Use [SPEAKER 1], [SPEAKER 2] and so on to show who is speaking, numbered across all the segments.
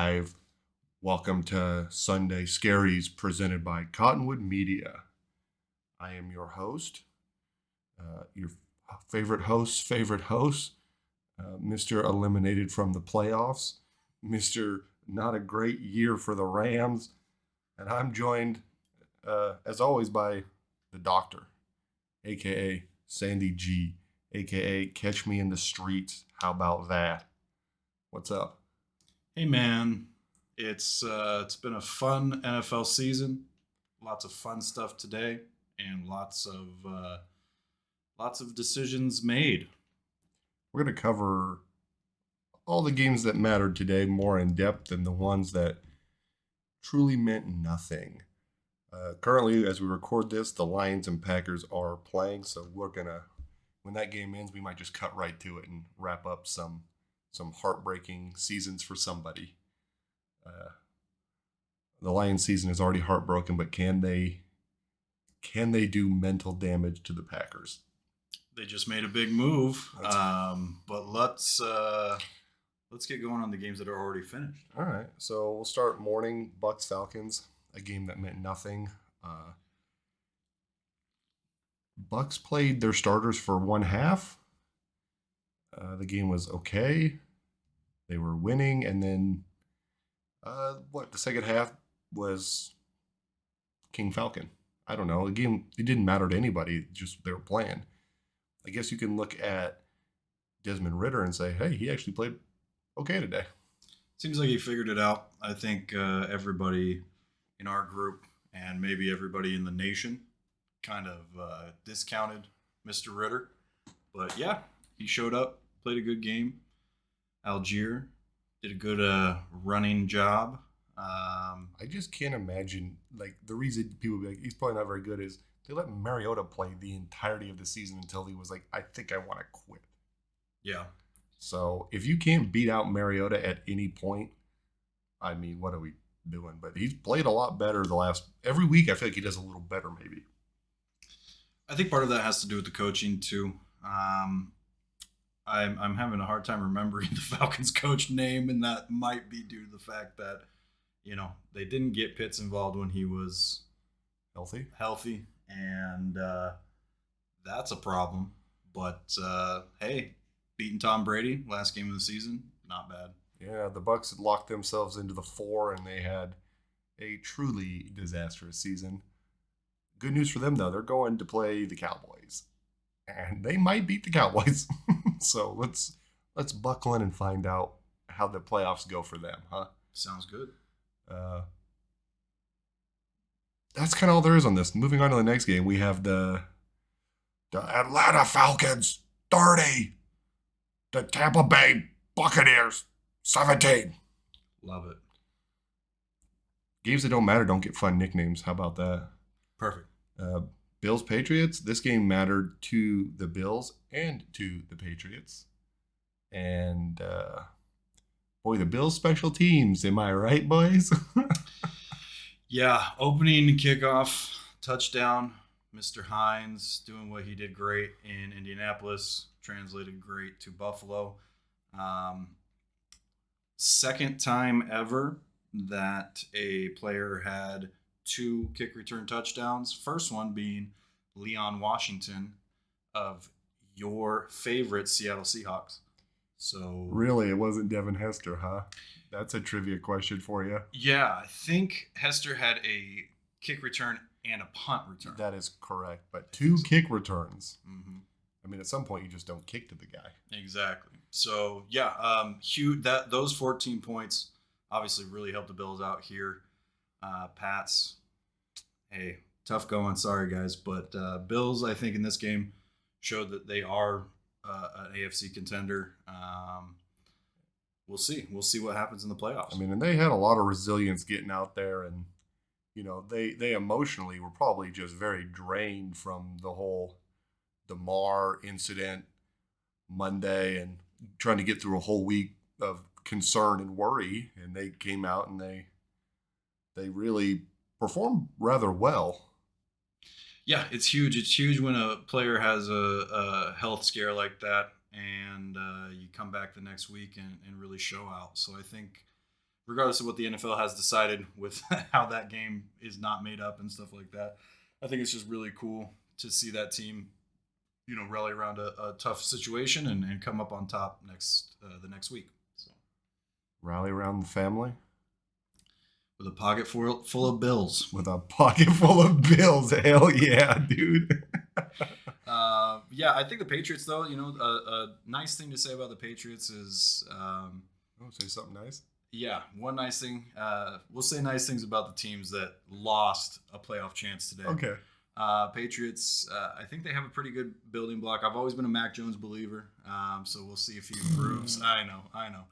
[SPEAKER 1] live. Welcome to Sunday Scaries presented by Cottonwood Media. I am your host, your favorite host, Mr. Eliminated from the playoffs, Mr. Not a Great Year for the Rams. And I'm joined, as always, by the doctor, aka Sandy G, aka Catch Me in the Streets. How about that? What's up?
[SPEAKER 2] Hey man, it's been a fun NFL season. Lots of fun stuff today, and lots of decisions made.
[SPEAKER 1] We're going to cover all the games that mattered today more in depth than the ones that truly meant nothing. Currently, as we record this, the Lions and Packers are playing, so we're gonna, when that game ends, we might just cut right to it and wrap up some heartbreaking seasons for somebody. The Lions season is already heartbroken, but can they do mental damage to the Packers?
[SPEAKER 2] They just made a big move, but let's get going on the games that are already finished.
[SPEAKER 1] All right, so we'll start morning Bucks Falcons, a game that meant nothing. Bucks played their starters for one half. The game was okay. They were winning, and then the second half was King Falcon. I don't know. Again, it didn't matter to anybody. Just they were playing. I guess you can look at Desmond Ritter and say, hey, he actually played okay today.
[SPEAKER 2] Seems like he figured it out. I think everybody in our group and maybe everybody in the nation kind of discounted Mr. Ritter. But yeah, he showed up, played a good game. Algier did a good running job.
[SPEAKER 1] I just can't imagine, like, the reason people be like, he's probably not very good is they let Mariota play the entirety of the season until he was like, I think I want to quit.
[SPEAKER 2] Yeah.
[SPEAKER 1] So if you can't beat out Mariota at any point, I mean, what are we doing? But he's played a lot better every week. I feel like he does a little better, maybe.
[SPEAKER 2] I think part of that has to do with the coaching too. I'm having a hard time remembering the Falcons coach name, and that might be due to the fact that they didn't get Pitts involved when he was healthy, and that's a problem. But hey, beating Tom Brady last game of the season, not bad.
[SPEAKER 1] Yeah, the Bucks had locked themselves into the 4, and they had a truly disastrous season. Good news for them, though. They're going to play the Cowboys, and they might beat the Cowboys. So let's buckle in and find out how the playoffs go for them, huh?
[SPEAKER 2] Sounds good.
[SPEAKER 1] That's kind of all there is on this. Moving on to the next game, we have the Atlanta Falcons 30, the Tampa Bay Buccaneers 17.
[SPEAKER 2] Love it.
[SPEAKER 1] Games that don't matter don't get fun nicknames. How about that?
[SPEAKER 2] Perfect.
[SPEAKER 1] Bills Patriots. This game mattered to the Bills and to the Patriots. And boy, the Bills special teams. Am I right, boys?
[SPEAKER 2] Yeah, opening kickoff touchdown. Mr. Hines doing what he did great in Indianapolis, translated great to Buffalo. Second time ever that a player had 2 kick return touchdowns. First one being Leon Washington of your favorite Seattle Seahawks. So
[SPEAKER 1] really, it wasn't Devin Hester, huh? That's a trivia question for you.
[SPEAKER 2] Yeah, I think Hester had a kick return and a punt return.
[SPEAKER 1] That is correct, but 2 kick returns.
[SPEAKER 2] Mm-hmm.
[SPEAKER 1] I mean, at some point, you just don't kick to the guy.
[SPEAKER 2] Exactly. So yeah, huge. Those 14 points obviously really helped the Bills out here. Pats, hey, tough going. Sorry guys, but Bills, I think in this game showed that they are an AFC contender. We'll see. We'll see what happens in the playoffs.
[SPEAKER 1] I mean, and they had a lot of resilience getting out there, and they emotionally were probably just very drained from the whole DeMar incident Monday and trying to get through a whole week of concern and worry. And they came out and they really performed rather well.
[SPEAKER 2] Yeah, it's huge. It's huge when a player has a health scare like that, and you come back the next week and really show out. So I think regardless of what the NFL has decided with how that game is not made up and stuff like that. I think it's just really cool to see that team, rally around a tough situation and come up on top the next week. So
[SPEAKER 1] Rally around the family
[SPEAKER 2] with a pocket full of bills.
[SPEAKER 1] with a pocket full of bills. Hell yeah, dude.
[SPEAKER 2] Yeah, I think the Patriots, though, a nice thing to say about the Patriots is,
[SPEAKER 1] Say something nice.
[SPEAKER 2] yeah, one nice thing. We'll say nice things about the teams that lost a playoff chance today.
[SPEAKER 1] Okay.
[SPEAKER 2] Patriots, I think they have a pretty good building block. I've always been a Mac Jones believer, so we'll see if he improves. I know.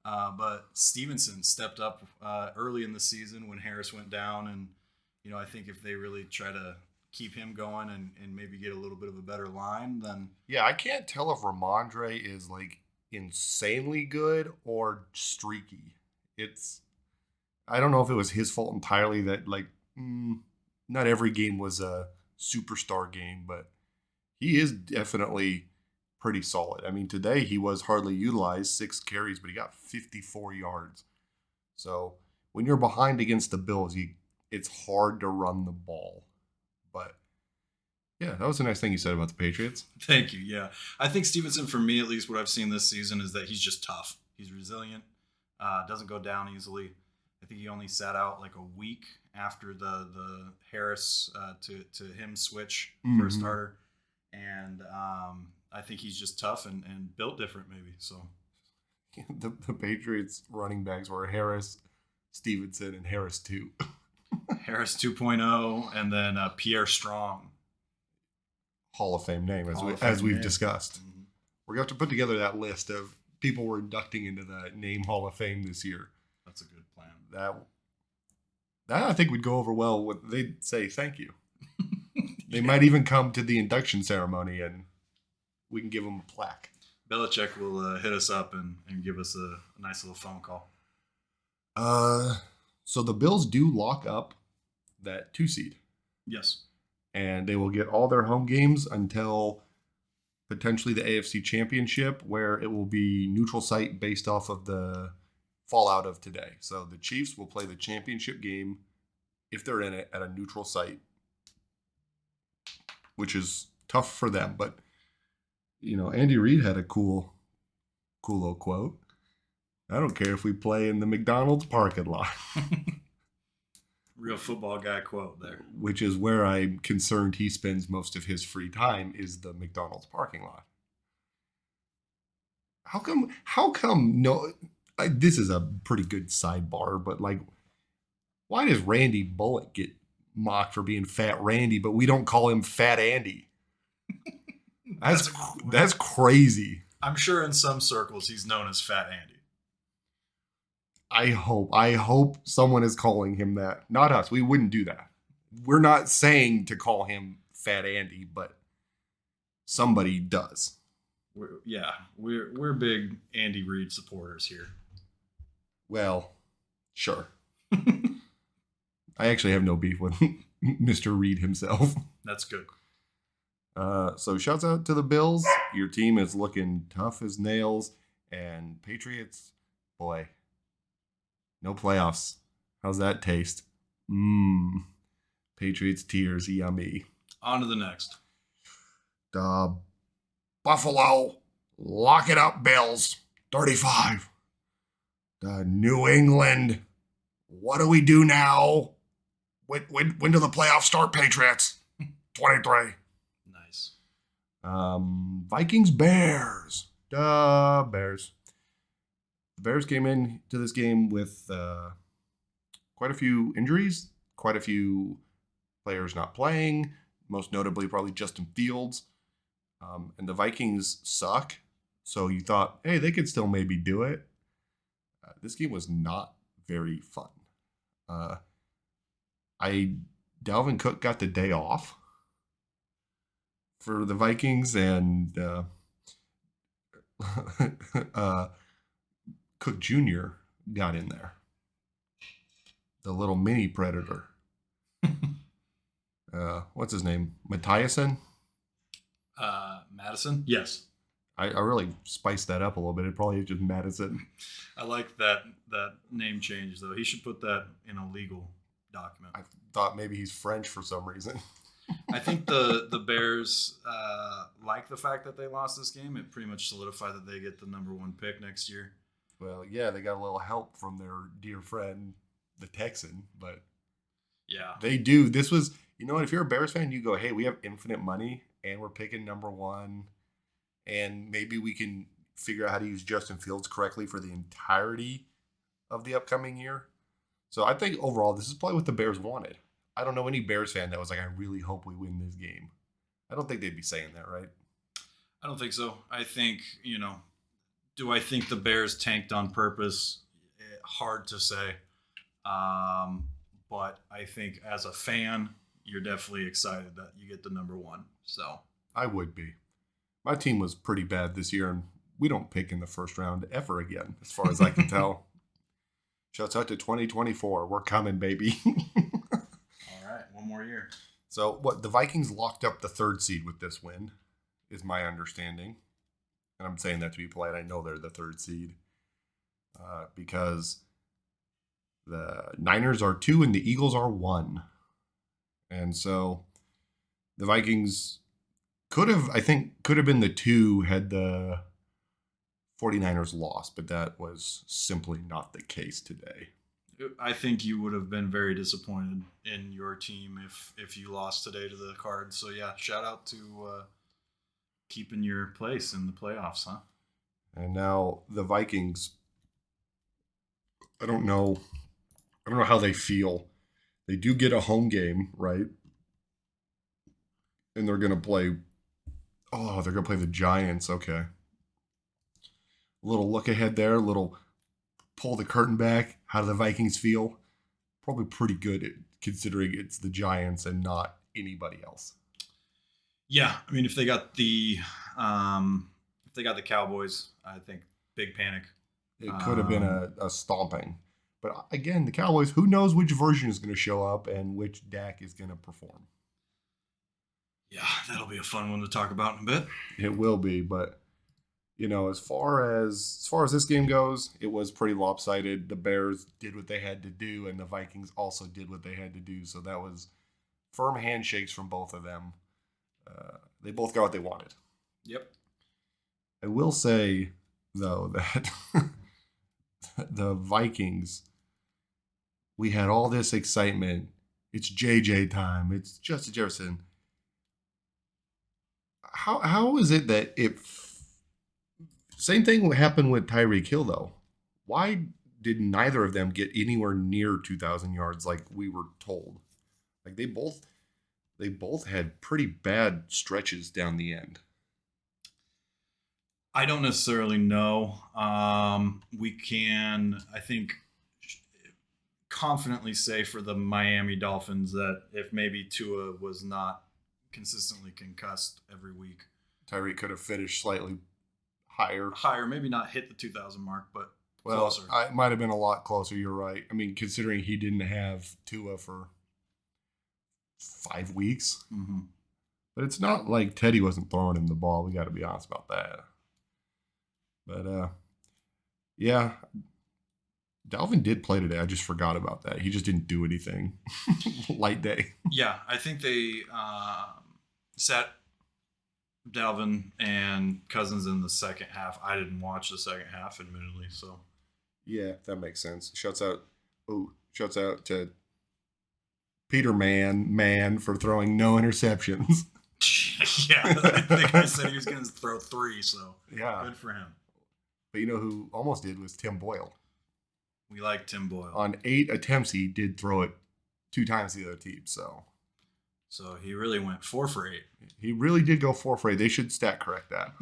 [SPEAKER 2] But Stevenson stepped up early in the season when Harris went down, and I think if they really try to keep him going and maybe get a little bit of a better line, then
[SPEAKER 1] Yeah, I can't tell if Ramondre is like insanely good or streaky. I don't know if it was his fault entirely that not every game was a superstar game, but he is definitely pretty solid. I mean, today he was hardly utilized, 6 carries, but he got 54 yards. So when you're behind against the Bills, it's hard to run the ball. But yeah, that was a nice thing you said about the Patriots.
[SPEAKER 2] Thank you. Yeah. I think Stevenson, for me at least, what I've seen this season is that he's just tough. He's resilient, doesn't go down easily. I think he only sat out like a week after the Harris to him switch for a starter. And I think he's just tough and built different maybe. So
[SPEAKER 1] The Patriots running backs were Harris, Stevenson, and Harris 2.
[SPEAKER 2] Harris 2.0 and then Pierre Strong.
[SPEAKER 1] Hall of Fame name,
[SPEAKER 2] Hall of
[SPEAKER 1] as
[SPEAKER 2] Fame
[SPEAKER 1] we've
[SPEAKER 2] name.
[SPEAKER 1] discussed.
[SPEAKER 2] Mhm.
[SPEAKER 1] We're going to have to put together that list of people we're inducting into the name Hall of Fame this year.
[SPEAKER 2] That's a good plan.
[SPEAKER 1] That I think would go over well. They'd say thank you. They might even come to the induction ceremony and we can give them a plaque.
[SPEAKER 2] Belichick will hit us up and give us a nice little phone call.
[SPEAKER 1] So the Bills do lock up that 2 seed.
[SPEAKER 2] Yes.
[SPEAKER 1] And they will get all their home games until potentially the AFC Championship, where it will be neutral site based off of the fallout of today. So the Chiefs will play the championship game, if they're in it, at a neutral site, which is tough for them. But, Andy Reid had a cool little quote. I don't care if we play in the McDonald's parking lot.
[SPEAKER 2] Real football guy quote there.
[SPEAKER 1] Which is where I'm concerned he spends most of his free time, is the McDonald's parking lot. How come no, this is a pretty good sidebar, but why does Randy Bullock get mocked for being Fat Randy, but we don't call him Fat Andy? That's crazy.
[SPEAKER 2] I'm sure in some circles he's known as Fat Andy.
[SPEAKER 1] I hope someone is calling him that. Not us. We wouldn't do that. We're not saying to call him Fat Andy, but somebody does.
[SPEAKER 2] We're big Andy Reid supporters here.
[SPEAKER 1] Well, sure. I actually have no beef with Mr. Reid himself.
[SPEAKER 2] That's good.
[SPEAKER 1] So shouts out to the Bills. Your team is looking tough as nails. And Patriots, boy, no playoffs. How's that taste? Patriots tears, yummy.
[SPEAKER 2] On to the next.
[SPEAKER 1] The Buffalo, lock it up, Bills, 35. The New England, what do we do now? When do the playoffs start, Patriots? 23.
[SPEAKER 2] Nice.
[SPEAKER 1] Vikings, Bears. Bears. The Bears came into this game with quite a few injuries, quite a few players not playing, most notably probably Justin Fields. And the Vikings suck, so you thought, hey, they could still maybe do it. This game was not very fun. Dalvin Cook got the day off for the Vikings, and Cook Jr. got in there. The little mini predator. What's his name? Matthiasen?
[SPEAKER 2] Madison? Yes.
[SPEAKER 1] I really spiced that up a little bit. It probably is just Madison.
[SPEAKER 2] I like that name change though. He should put that in a legal document.
[SPEAKER 1] I thought maybe he's French for some reason.
[SPEAKER 2] I think the Bears like the fact that they lost this game. It pretty much solidified that they get the number 1 pick next year.
[SPEAKER 1] Well, yeah, they got a little help from their dear friend, the Texan, but
[SPEAKER 2] Yeah.
[SPEAKER 1] they do. This was, you know what? If you're a Bears fan, you go, hey, we have infinite money and we're picking number 1, and maybe we can figure out how to use Justin Fields correctly for the entirety of the upcoming year. So I think overall, this is probably what the Bears wanted. I don't know any Bears fan that was like, I really hope we win this game. I don't think they'd be saying that, right?
[SPEAKER 2] I don't think so. I think, do I think the Bears tanked on purpose? Hard to say. But I think as a fan, you're definitely excited that you get the number 1. So
[SPEAKER 1] I would be. My team was pretty bad this year, and we don't pick in the first round ever again, as far as I can tell. Shouts out to 2024. We're coming, baby.
[SPEAKER 2] all right, one more year.
[SPEAKER 1] So what, the Vikings locked up the 3rd seed with this win, is my understanding. And I'm saying that to be polite. I know they're the 3rd seed because the Niners are 2 and the Eagles are 1. And so the Vikings could have been the 2 had the 49ers lost, but that was simply not the case today.
[SPEAKER 2] I think you would have been very disappointed in your team if you lost today to the Cards. So yeah, shout out to keeping your place in the playoffs, huh?
[SPEAKER 1] And now the Vikings, I don't know how they feel. They do get a home game, right? And they're going to play the Giants. Okay. A little look ahead there, a little pull the curtain back. How do the Vikings feel? Probably pretty good considering it's the Giants and not anybody else.
[SPEAKER 2] Yeah, I mean, if they got the Cowboys, I think big panic.
[SPEAKER 1] It could have been a stomping. But again, the Cowboys, who knows which version is going to show up and which Dak is going to perform.
[SPEAKER 2] Yeah, that'll be a fun one to talk about in a bit.
[SPEAKER 1] It will be, but as far as this game goes, it was pretty lopsided. The Bears did what they had to do, and the Vikings also did what they had to do. So that was firm handshakes from both of them. They both got what they wanted.
[SPEAKER 2] Yep.
[SPEAKER 1] I will say, though, that the Vikings, we had all this excitement. It's JJ time. It's Justin Jefferson. How is it that same thing happened with Tyreek Hill, though? Why did neither of them get anywhere near 2,000 yards like we were told? Like they both had pretty bad stretches down the end.
[SPEAKER 2] I don't necessarily know. We can, I think, confidently say for the Miami Dolphins that if maybe Tua was not consistently concussed every week,
[SPEAKER 1] Tyreek could have finished slightly higher,
[SPEAKER 2] maybe not hit the 2,000 mark, but
[SPEAKER 1] closer. It might have been a lot closer. You're right. I mean, considering he didn't have Tua for 5 weeks.
[SPEAKER 2] Mm-hmm.
[SPEAKER 1] But it's not like Teddy wasn't throwing him the ball. We got to be honest about that. But, yeah, Dalvin did play today. I just forgot about that. He just didn't do anything. Light day.
[SPEAKER 2] Yeah, I think they sat Dalvin and Cousins in the second half. I didn't watch the second half, admittedly. So,
[SPEAKER 1] yeah, that makes sense. Shouts out to Peter Man for throwing no interceptions.
[SPEAKER 2] Yeah, I think I said he was going to throw 3, so
[SPEAKER 1] yeah,
[SPEAKER 2] good for him.
[SPEAKER 1] But you know who almost did was Tim Boyle.
[SPEAKER 2] We like Tim Boyle.
[SPEAKER 1] On 8 attempts, he did throw it 2 times the other team. So
[SPEAKER 2] he really went 4 for 8.
[SPEAKER 1] He really did go 4 for 8. They should stat correct that.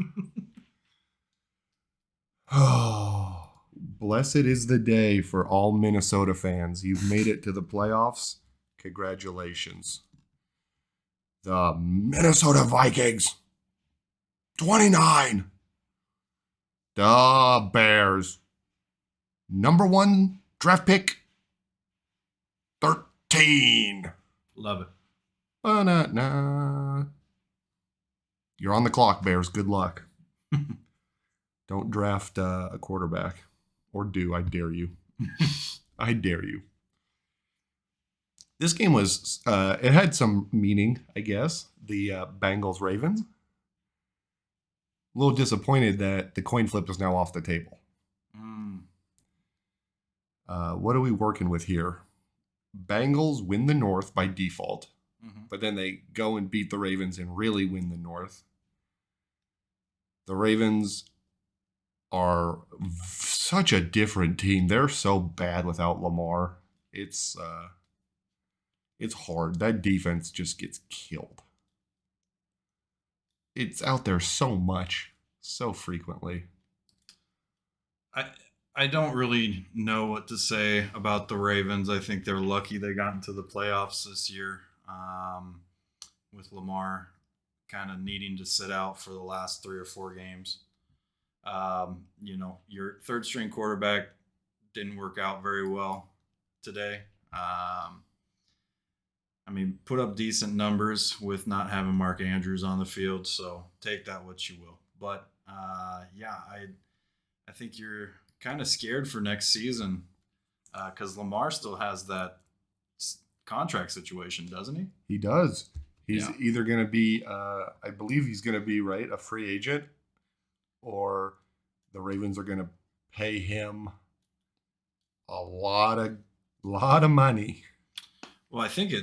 [SPEAKER 1] Oh, blessed is the day for all Minnesota fans. You've made it to the playoffs. Congratulations. The Minnesota Vikings, 29. The Bears, number 1 draft pick, 13.
[SPEAKER 2] Love it.
[SPEAKER 1] You're on the clock, Bears. Good luck. Don't draft a quarterback. Or do. I dare you. I dare you. This game was, it had some meaning, I guess. The Bengals Ravens. A little disappointed that the coin flip is now off the table. What are we working with here? Bengals win the North by default, but then they go and beat the Ravens and really win the North. The Ravens are such a different team. They're so bad without Lamar. It's hard. That defense just gets killed. It's out there so much, so frequently.
[SPEAKER 2] I don't really know what to say about the Ravens. I think they're lucky they got into the playoffs this year, with Lamar kind of needing to sit out for the last 3 or 4 games. Your third string quarterback didn't work out very well today. Put up decent numbers with not having Mark Andrews on the field, so take that what you will. But I think you're kind of scared for next season because Lamar still has that contract situation, doesn't he?
[SPEAKER 1] He does. He's either going to be, I believe he's going to be, a free agent, or the Ravens are going to pay him a lot of money.
[SPEAKER 2] Well, I think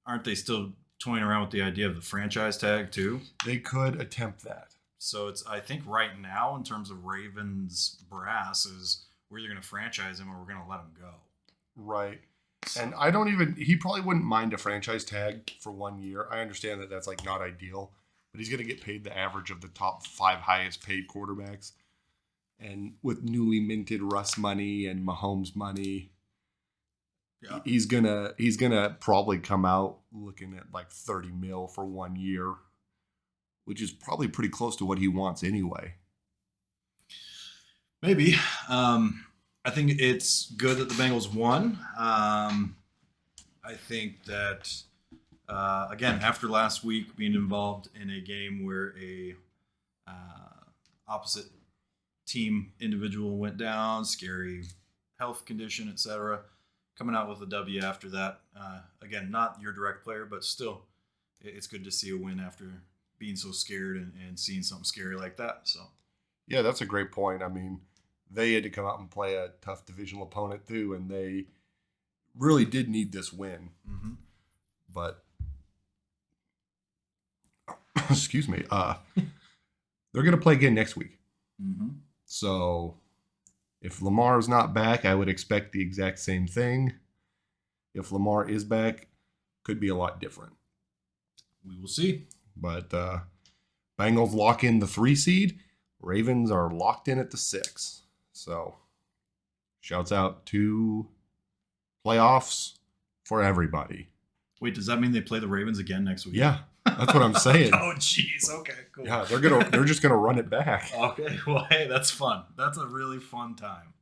[SPEAKER 2] aren't they still toying around with the idea of the franchise tag too?
[SPEAKER 1] They could attempt that.
[SPEAKER 2] So I think right now, in terms of Ravens brass, is we're either going to franchise him or we're going to let him go.
[SPEAKER 1] Right. And he probably wouldn't mind a franchise tag for 1 year. I understand that that's not ideal, but he's going to get paid the average of the top 5 highest paid quarterbacks. And with newly minted Russ money and Mahomes money, he's gonna probably come out looking at 30 mil for 1 year, which is probably pretty close to what he wants anyway.
[SPEAKER 2] Maybe. I think it's good that the Bengals won. I think that, again, after last week being involved in a game where a opposite team individual went down, scary health condition, etc., coming out with a W after that. Again, not your direct player, but still, it's good to see a win after being so scared and seeing something scary like that. So,
[SPEAKER 1] yeah, that's a great point. They had to come out and play a tough divisional opponent too, and they really did need this win.
[SPEAKER 2] Mm-hmm.
[SPEAKER 1] But excuse me, they're going to play again next week.
[SPEAKER 2] Mm-hmm.
[SPEAKER 1] So if Lamar is not back, I would expect the exact same thing. If Lamar is back, could be a lot different.
[SPEAKER 2] We will see.
[SPEAKER 1] But Bengals lock in the 3 seed. Ravens are locked in at the 6. So shouts out to playoffs for everybody.
[SPEAKER 2] Wait, does that mean they play the Ravens again next week?
[SPEAKER 1] Yeah, that's what I'm saying.
[SPEAKER 2] Oh, jeez. Okay, cool.
[SPEAKER 1] Yeah, they're just gonna run it back.
[SPEAKER 2] Okay, well, hey, that's fun. That's a really fun time.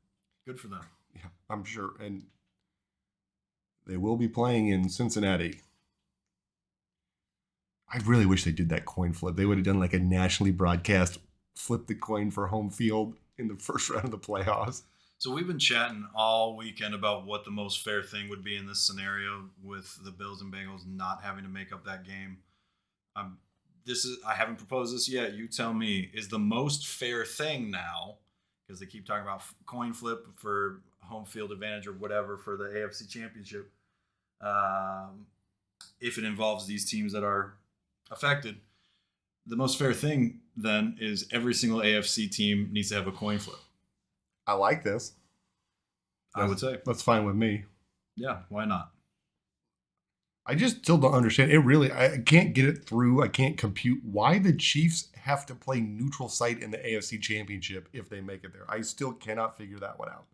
[SPEAKER 2] Good for them.
[SPEAKER 1] Yeah, I'm sure. And they will be playing in Cincinnati. I really wish they did that coin flip. They would have done a nationally broadcast flip the coin for home field in the first round of the playoffs.
[SPEAKER 2] So we've been chatting all weekend about what the most fair thing would be in this scenario with the Bills and Bengals not having to make up that game. I haven't proposed this yet. You tell me, is the most fair thing now, because they keep talking about coin flip for home field advantage or whatever for the AFC Championship, if it involves these teams that are affected, the most fair thing then is every single AFC team needs to have a coin flip.
[SPEAKER 1] I like this.
[SPEAKER 2] I would say
[SPEAKER 1] that's fine with me.
[SPEAKER 2] Yeah, why not?
[SPEAKER 1] I just still don't understand. I can't get it through. I can't compute why the Chiefs have to play neutral site in the AFC Championship if they make it there. I still cannot figure that one out.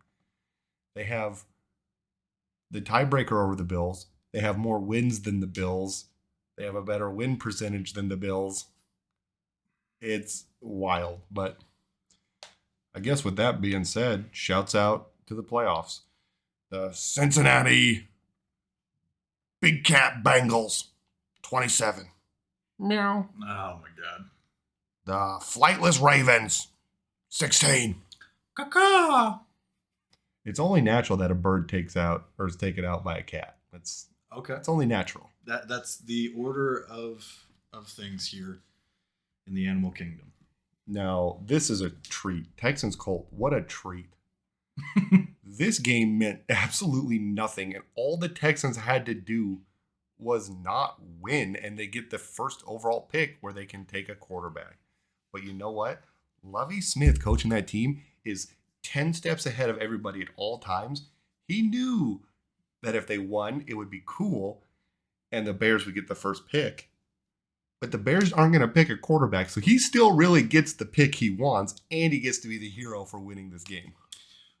[SPEAKER 1] They have the tiebreaker over the Bills. They have more wins than the Bills. They have a better win percentage than the Bills. It's wild. But I guess with that being said, shouts out to the playoffs. The Cincinnati Big Cat Bengals, 27. Meow.
[SPEAKER 2] Oh, my God.
[SPEAKER 1] The Flightless Ravens, 16.
[SPEAKER 2] Caw.
[SPEAKER 1] It's only natural that a bird takes out or is taken out by a cat. It's only natural.
[SPEAKER 2] That's the order of things here in the animal kingdom.
[SPEAKER 1] Now, this is a treat. Texans Colt, what a treat. This game meant absolutely nothing, and all the Texans had to do was not win, and they get the first overall pick where they can take a quarterback. But you know what? Lovie Smith coaching that team is 10 steps ahead of everybody at all times. He knew that if they won, it would be cool, and the Bears would get the first pick. But the Bears aren't going to pick a quarterback, so he still really gets the pick he wants, and he gets to be the hero for winning this game.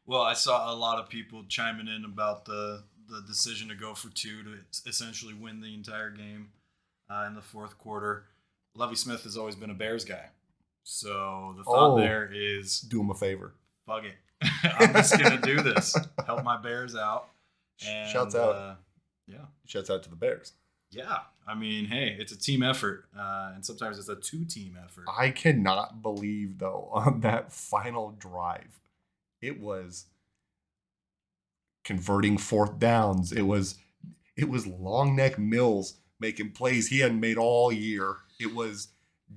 [SPEAKER 2] Well, I saw a lot of people chiming in about the decision to go for 2 to essentially win the entire game in the fourth quarter. Lovie Smith has always been a Bears guy. So the thought there is...
[SPEAKER 1] do him a favor.
[SPEAKER 2] Fuck it. I'm just going to do this. Help my Bears out. And,
[SPEAKER 1] Shouts out.
[SPEAKER 2] Yeah.
[SPEAKER 1] Shouts out to the Bears.
[SPEAKER 2] Yeah. I mean, hey, it's a team effort. And sometimes it's a 2-team effort.
[SPEAKER 1] I cannot believe, though, on that final drive, it was converting fourth downs. It was long neck Mills making plays he hadn't made all year. It was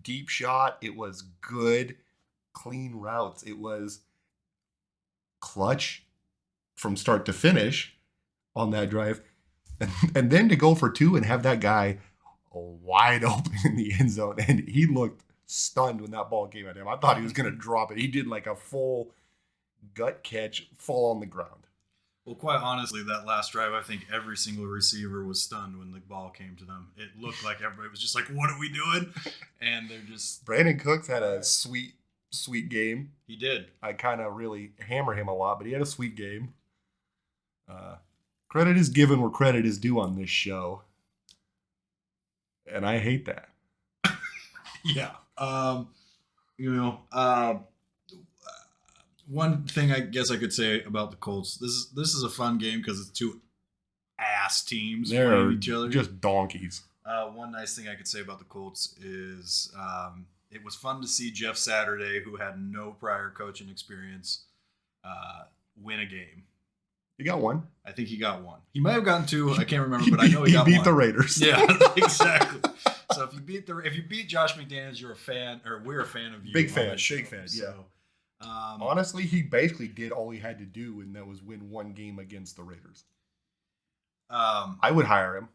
[SPEAKER 1] deep shot. It was good, clean routes. It was clutch from start to finish on that drive. And then to go for 2 and have that guy wide open in the end zone. And he looked stunned when that ball came at him. I thought he was going to drop it. He did like a full gut catch, fall on the ground.
[SPEAKER 2] Well, quite honestly, that last drive, I think every single receiver was stunned when the ball came to them. It looked like everybody was just like, what are we doing? And they're just...
[SPEAKER 1] Brandon Cooks had a sweet game.
[SPEAKER 2] He did.
[SPEAKER 1] I kind of really hammer him a lot, but he had a sweet game. Credit is given where credit is due on this show. And I hate that.
[SPEAKER 2] Yeah. One thing I guess I could say about the Colts, this is a fun game because it's 2 ass teams playing each other.
[SPEAKER 1] Just donkeys.
[SPEAKER 2] One nice thing I could say about the Colts is it was fun to see Jeff Saturday, who had no prior coaching experience, win a game.
[SPEAKER 1] He got 1.
[SPEAKER 2] I think he got 1. He might have gotten 2. I can't remember, but I know he got 1.
[SPEAKER 1] He beat the Raiders.
[SPEAKER 2] Yeah, exactly. So if you beat Josh McDaniels, you're a fan, or we're a fan of you.
[SPEAKER 1] Big fan.
[SPEAKER 2] Yeah.
[SPEAKER 1] So, honestly, he basically did all he had to do, and that was win 1 game against the Raiders. I would hire him.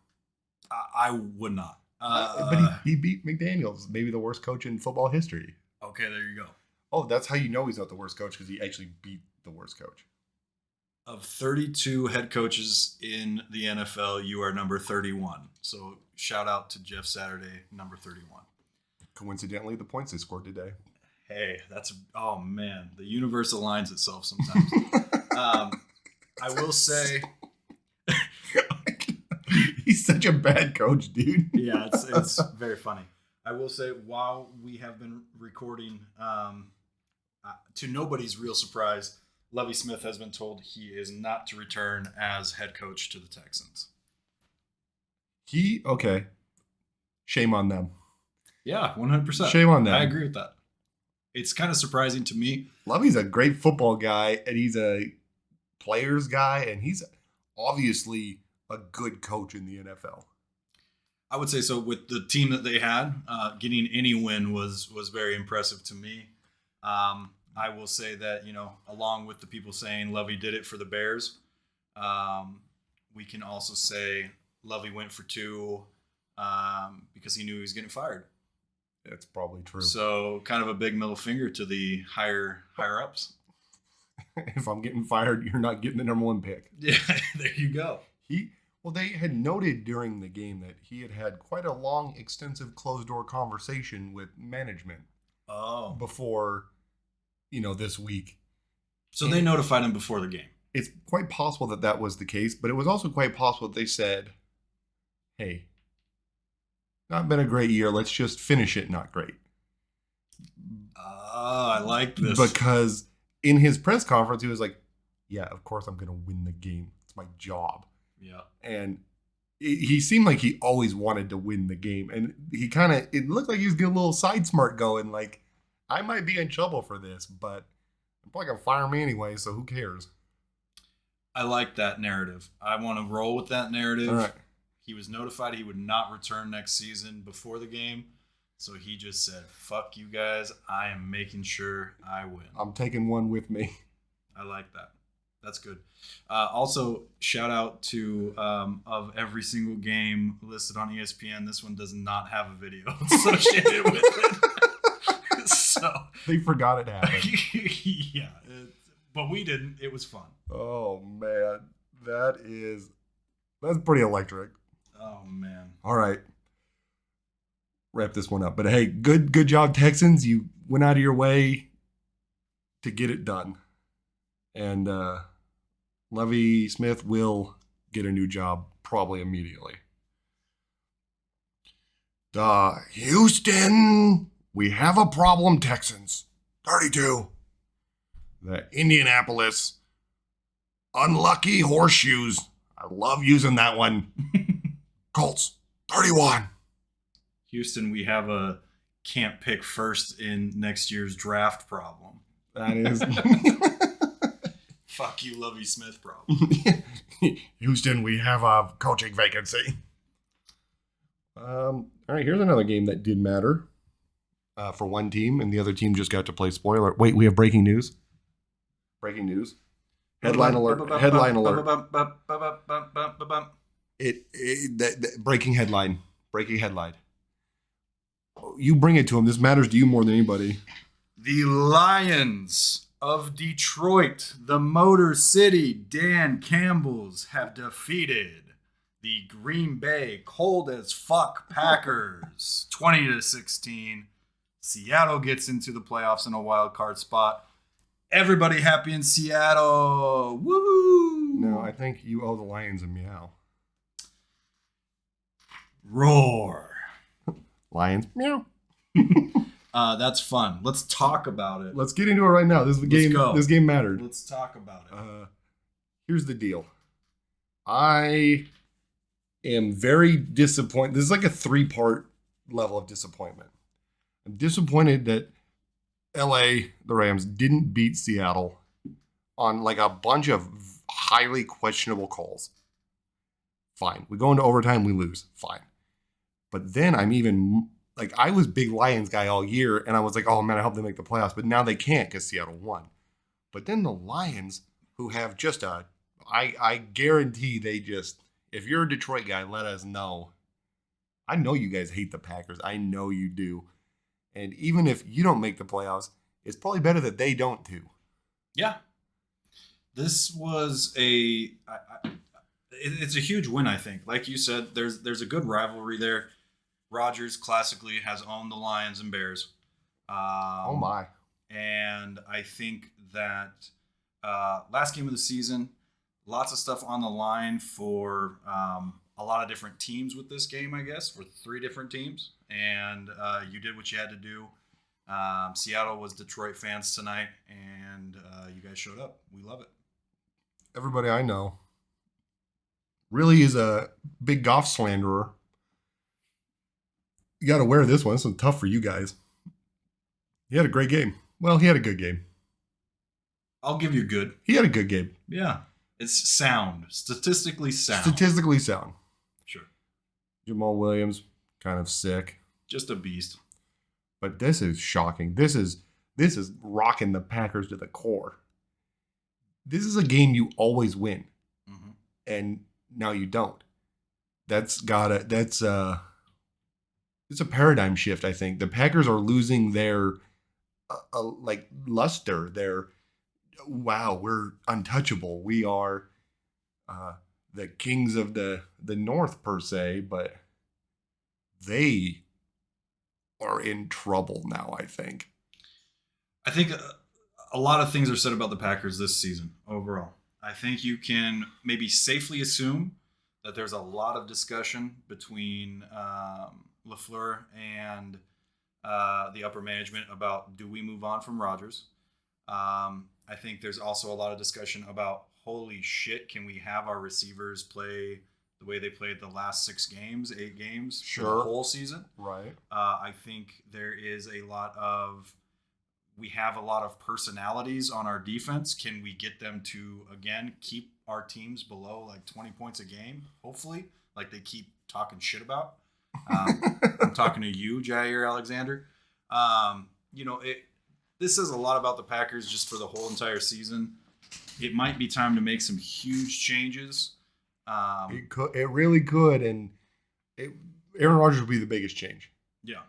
[SPEAKER 2] I would not.
[SPEAKER 1] But he beat McDaniels, maybe the worst coach in football history.
[SPEAKER 2] Okay, there you go.
[SPEAKER 1] Oh, that's how you know he's not the worst coach, because he actually beat the worst coach.
[SPEAKER 2] Of 32 head coaches in the NFL, you are number 31. So shout out to Jeff Saturday, number 31.
[SPEAKER 1] Coincidentally, the points they scored today.
[SPEAKER 2] Hey, oh man, the universe aligns itself sometimes. I will say,
[SPEAKER 1] he's such a bad coach, dude.
[SPEAKER 2] Yeah, it's very funny. I will say, while we have been recording, to nobody's real surprise, Lovie Smith has been told he is not to return as head coach to the Texans.
[SPEAKER 1] Okay. Shame on them.
[SPEAKER 2] Yeah, 100%.
[SPEAKER 1] Shame on them.
[SPEAKER 2] I agree with that. It's kind of surprising to me.
[SPEAKER 1] Lovey's a great football guy, and he's a players guy, and he's obviously a good coach in the NFL.
[SPEAKER 2] I would say so. With the team that they had, getting any win was very impressive to me. I will say that, along with the people saying Lovie did it for the Bears, we can also say Lovie went for 2 because he knew he was getting fired.
[SPEAKER 1] That's probably true.
[SPEAKER 2] So kind of a big middle finger to the higher ups.
[SPEAKER 1] If I'm getting fired, you're not getting the number 1 pick.
[SPEAKER 2] Yeah, there you go.
[SPEAKER 1] They had noted during the game that he had quite a long, extensive closed-door conversation with management. Before, this week.
[SPEAKER 2] So they notified him before the game.
[SPEAKER 1] It's quite possible that was the case, but it was also quite possible that they said, hey, not been a great year. Let's just finish it not great.
[SPEAKER 2] I like this.
[SPEAKER 1] Because in his press conference, he was like, yeah, of course I'm going to win the game. It's my job.
[SPEAKER 2] Yeah.
[SPEAKER 1] And he seemed like he always wanted to win the game. And it looked like he was getting a little side smart going, like, I might be in trouble for this, but they're probably going to fire me anyway, so who cares?
[SPEAKER 2] I like that narrative. I want to roll with that narrative.
[SPEAKER 1] All right.
[SPEAKER 2] He was notified he would not return next season before the game. So he just said, fuck you guys. I am making sure I win.
[SPEAKER 1] I'm taking one with me.
[SPEAKER 2] I like that. That's good. Also, shout out to of every single game listed on ESPN. This one does not have a video associated with it. So
[SPEAKER 1] They forgot it happened.
[SPEAKER 2] yeah, but we didn't. It was fun.
[SPEAKER 1] Oh, man. That's pretty electric.
[SPEAKER 2] Oh man.
[SPEAKER 1] All right. Wrap this one up. But hey, good job, Texans. You went out of your way to get it done. And Lovie Smith will get a new job probably immediately. Houston, we have a problem, Texans. 32. The Indianapolis unlucky horseshoes. I love using that one. Colts, 31.
[SPEAKER 2] Houston, we have a can't pick first in next year's draft problem.
[SPEAKER 1] That is.
[SPEAKER 2] Fuck you, Lovie Smith problem.
[SPEAKER 1] Houston, we have a coaching vacancy. All right, here's another game that did matter for one team, and the other team just got to play spoiler. Wait, we have breaking news. Breaking news. Headline alert. Headline alert. Breaking headline. Breaking headline. You bring it to him. This matters to you more than anybody.
[SPEAKER 2] The Lions of Detroit, the Motor City Dan Campbells, have defeated the Green Bay cold as fuck Packers 20-16. Seattle gets into the playoffs in a wild card spot. Everybody happy in Seattle. Woo!
[SPEAKER 1] No, I think you owe the Lions a meow.
[SPEAKER 2] Roar.
[SPEAKER 1] Lions, meow.
[SPEAKER 2] That's fun. Let's talk about it.
[SPEAKER 1] Let's get into it right now. This is the game.
[SPEAKER 2] Go.
[SPEAKER 1] This game mattered.
[SPEAKER 2] Let's talk about it.
[SPEAKER 1] Here's the deal. I am very disappointed. This is like a 3-part level of disappointment. I'm disappointed that LA, the Rams, didn't beat Seattle on like a bunch of highly questionable calls. Fine. We go into overtime, we lose. Fine. But then I'm even like, I was big Lions guy all year, and I was like, oh man, I hope they make the playoffs. But now they can't because Seattle won. But then the Lions, who have just I guarantee they just, if you're a Detroit guy, let us know. I know you guys hate the Packers. I know you do. And even if you don't make the playoffs, it's probably better that they don't too.
[SPEAKER 2] Yeah. This was it's a huge win, I think. Like you said, there's a good rivalry there. Rodgers classically has owned the Lions and Bears.
[SPEAKER 1] Oh my.
[SPEAKER 2] And I think that last game of the season, lots of stuff on the line for a lot of different teams with this game, I guess, for 3 different teams. And you did what you had to do. Seattle was Detroit fans tonight, and you guys showed up. We love it.
[SPEAKER 1] Everybody I know really is a big golf slanderer. You got to wear this one. This one's tough for you guys. He had a great game. Well, he had a good game.
[SPEAKER 2] I'll give you good.
[SPEAKER 1] He had a good game.
[SPEAKER 2] Yeah. It's sound. Statistically sound.
[SPEAKER 1] Statistically sound.
[SPEAKER 2] Sure.
[SPEAKER 1] Jamal Williams, kind of sick.
[SPEAKER 2] Just a beast.
[SPEAKER 1] But this is shocking. This is rocking the Packers to the core. This is a game you always win.
[SPEAKER 2] Mm-hmm.
[SPEAKER 1] And now you don't. It's a paradigm shift, I think. The Packers are losing their luster. Their wow, we're untouchable. We are the kings of the North per se, but they are in trouble now, I think.
[SPEAKER 2] I think a lot of things are said about the Packers this season overall. I think you can maybe safely assume that there's a lot of discussion between LaFleur and the upper management about, do we move on from Rodgers? I think there's also a lot of discussion about, holy shit, can we have our receivers play the way they played the last 8 games,
[SPEAKER 1] Sure.
[SPEAKER 2] for the whole season?
[SPEAKER 1] Right.
[SPEAKER 2] I think there is a lot of we have a lot of personalities on our defense. Can we get them to, again, keep our teams below like 20 points a game, hopefully, like they keep talking shit about? I'm talking to you, Jair Alexander. This says a lot about the Packers just for the whole entire season. It might be time to make some huge changes.
[SPEAKER 1] It really could, and Aaron Rodgers would be the biggest change.
[SPEAKER 2] Yeah.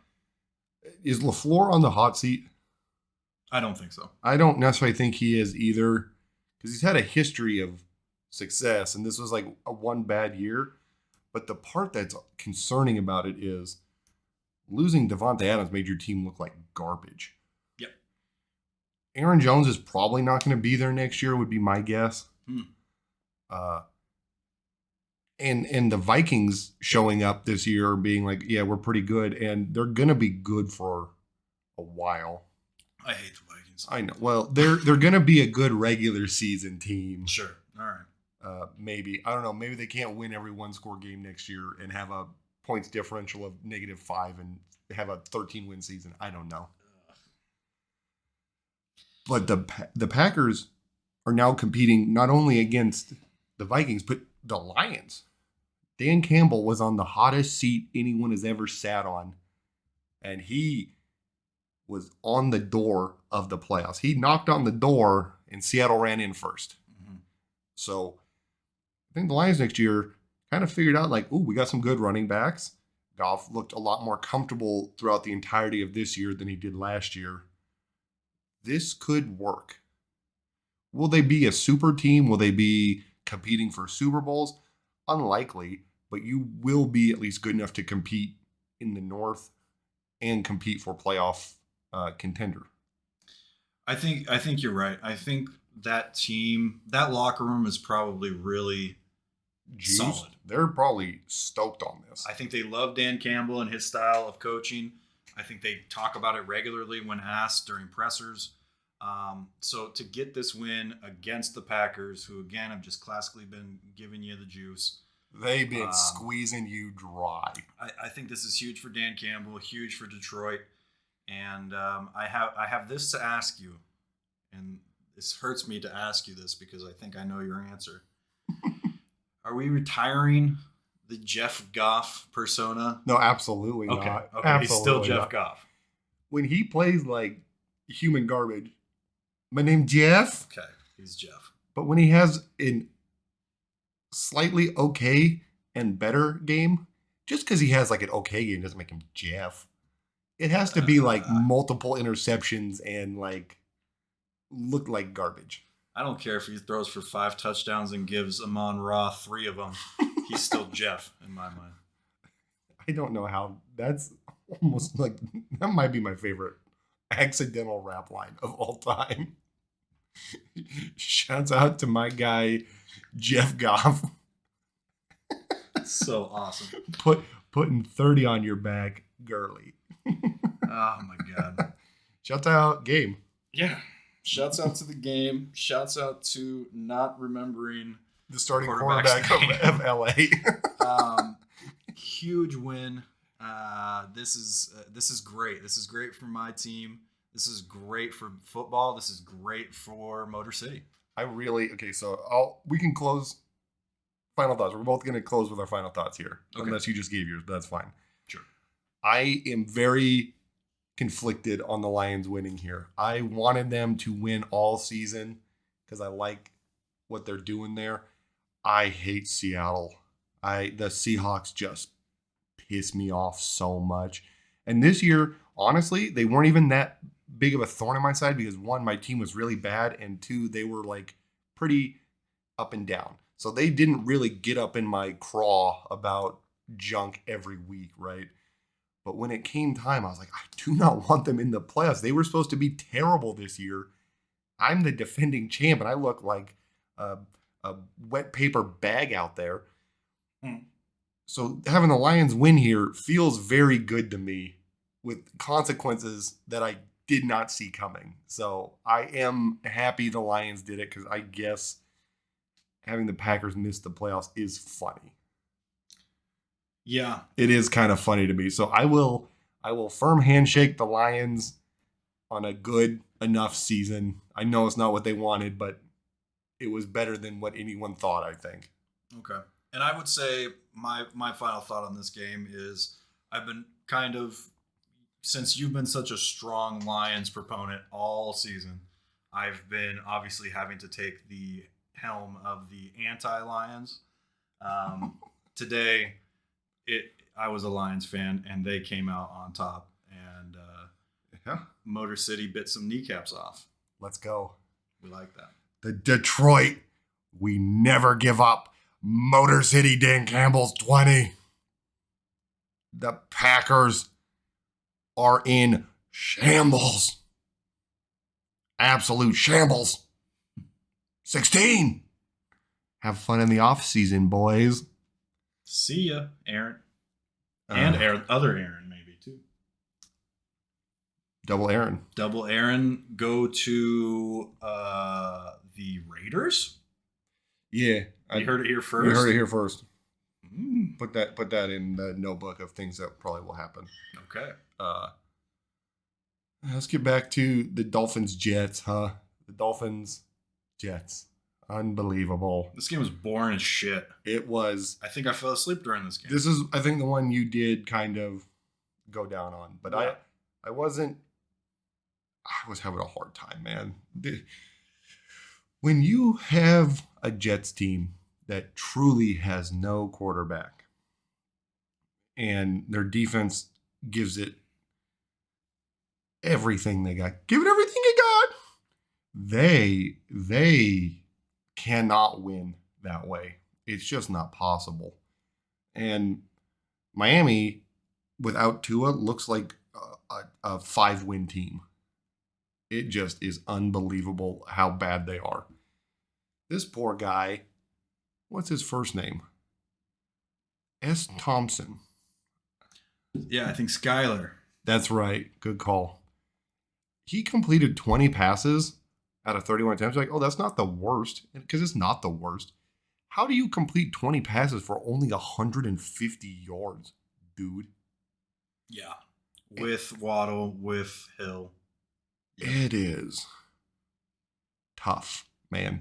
[SPEAKER 1] Is LaFleur on the hot seat?
[SPEAKER 2] I don't think so.
[SPEAKER 1] I don't necessarily think he is either, because he's had a history of success, and this was like a one bad year. But the part that's concerning about it is losing Devontae Adams made your team look like garbage.
[SPEAKER 2] Yep.
[SPEAKER 1] Aaron Jones is probably not going to be there next year, would be my guess. And the Vikings showing up this year being like, yeah, we're pretty good, and they're going to be good for a while.
[SPEAKER 2] I hate the Vikings.
[SPEAKER 1] I know. Well, they're going to be a good regular season team.
[SPEAKER 2] Sure. All right.
[SPEAKER 1] Maybe. I don't know. Maybe they can't win every one-score game next year and have a points differential of -5 and have a 13-win season. I don't know. But the Packers are now competing not only against the Vikings, but the Lions. Dan Campbell was on the hottest seat anyone has ever sat on, and he was on the door of the playoffs. He knocked on the door, and Seattle ran in first. Mm-hmm. So I think the Lions next year kind of figured out, like, ooh, we got some good running backs. Goff looked a lot more comfortable throughout the entirety of this year than he did last year. This could work. Will they be a super team? Will they be competing for Super Bowls? Unlikely, but you will be at least good enough to compete in the North and compete for playoff contender.
[SPEAKER 2] I think you're right. I think that team, that locker room is probably really solid.
[SPEAKER 1] They're probably stoked on this.
[SPEAKER 2] I think they love Dan Campbell and his style of coaching. I think they talk about it regularly when asked during pressers. So to get this win against the Packers, who again have just classically been giving you the juice.
[SPEAKER 1] They've been squeezing you dry.
[SPEAKER 2] I think this is huge for Dan Campbell, huge for Detroit. And I have this to ask you, and this hurts me to ask you this because I think I know your answer. Are we retiring the Jeff Goff persona?
[SPEAKER 1] No, absolutely not.
[SPEAKER 2] Okay, absolutely he's still Jeff Goff.
[SPEAKER 1] When he plays like human garbage, my name's Jeff.
[SPEAKER 2] Okay, he's Jeff.
[SPEAKER 1] But when he has an slightly okay and better game, just because he has like an okay game doesn't make him Jeff. It has to be like multiple interceptions and like look like garbage.
[SPEAKER 2] I don't care if he throws for 5 touchdowns and gives Amon-Ra 3 of them. He's still Jeff in my mind.
[SPEAKER 1] I don't know how. That's almost like, that might be my favorite accidental rap line of all time. Shouts out to my guy, Jeff Goff.
[SPEAKER 2] So awesome.
[SPEAKER 1] Putting 30 on your back, girly.
[SPEAKER 2] Oh my God.
[SPEAKER 1] Shouts out game.
[SPEAKER 2] Yeah. Shouts out to the game. Shouts out to not remembering
[SPEAKER 1] the starting quarterback of LA.
[SPEAKER 2] Huge win. This is great. This is great for my team. This is great for football. This is great for Motor City.
[SPEAKER 1] We can close final thoughts. We're both going to close with our final thoughts here, unless you just gave yours, but that's fine.
[SPEAKER 2] Sure.
[SPEAKER 1] I am very conflicted on the Lions winning here. I wanted them to win all season because I like what they're doing there. I hate Seattle. The Seahawks just piss me off so much. And this year, honestly, they weren't even that big of a thorn in my side because 1, my team was really bad, and 2, they were like pretty up and down. So they didn't really get up in my craw about junk every week, right? But when it came time, I was like, I do not want them in the playoffs. They were supposed to be terrible this year. I'm the defending champ, and I look like a wet paper bag out there. So having the Lions win here feels very good to me with consequences that I did not see coming. So I am happy the Lions did it because I guess having the Packers miss the playoffs is funny.
[SPEAKER 2] Yeah.
[SPEAKER 1] It is kind of funny to me. So I will firm handshake the Lions on a good enough season. I know it's not what they wanted, but it was better than what anyone thought, I think.
[SPEAKER 2] Okay. And I would say my final thought on this game is I've been kind of, since you've been such a strong Lions proponent all season, I've been obviously having to take the helm of the anti-Lions. Today, I was a Lions fan, and they came out on top, and
[SPEAKER 1] Yeah.
[SPEAKER 2] Motor City bit some kneecaps off.
[SPEAKER 1] Let's go.
[SPEAKER 2] We like that.
[SPEAKER 1] The Detroit, we never give up. Motor City Dan Campbell's 20. The Packers are in shambles. Absolute shambles. 16. Have fun in the off season, boys.
[SPEAKER 2] See ya, Aaron. And Aaron, other Aaron, maybe, too.
[SPEAKER 1] Double Aaron.
[SPEAKER 2] Double Aaron go to the Raiders?
[SPEAKER 1] Yeah.
[SPEAKER 2] You heard it here first?
[SPEAKER 1] You heard it here first.
[SPEAKER 2] Mm.
[SPEAKER 1] Put that in the notebook of things that probably will happen.
[SPEAKER 2] Okay.
[SPEAKER 1] Let's get back to the Dolphins Jets, huh? The Dolphins Jets. Unbelievable.
[SPEAKER 2] This game was boring as shit.
[SPEAKER 1] It was.
[SPEAKER 2] I think I fell asleep during this game.
[SPEAKER 1] This is, I think, the one you did kind of go down on. But
[SPEAKER 2] Yeah.
[SPEAKER 1] I wasn't. I was having a hard time, man. When you have a Jets team that truly has no quarterback and their defense gives it everything they got, give it everything they got, they cannot win that way. It's just not possible. And Miami, without Tua, looks like a 5-win team. It just is unbelievable how bad they are. This poor guy, what's his first name? S. Thompson.
[SPEAKER 2] Yeah, I think Skyler.
[SPEAKER 1] That's right. Good call. He completed 20 passes out of 31 attempts. Like, oh, that's not the worst. Because it's not the worst. How do you complete 20 passes for only 150 yards, dude?
[SPEAKER 2] Yeah. With Waddle, with Hill.
[SPEAKER 1] It is tough, man.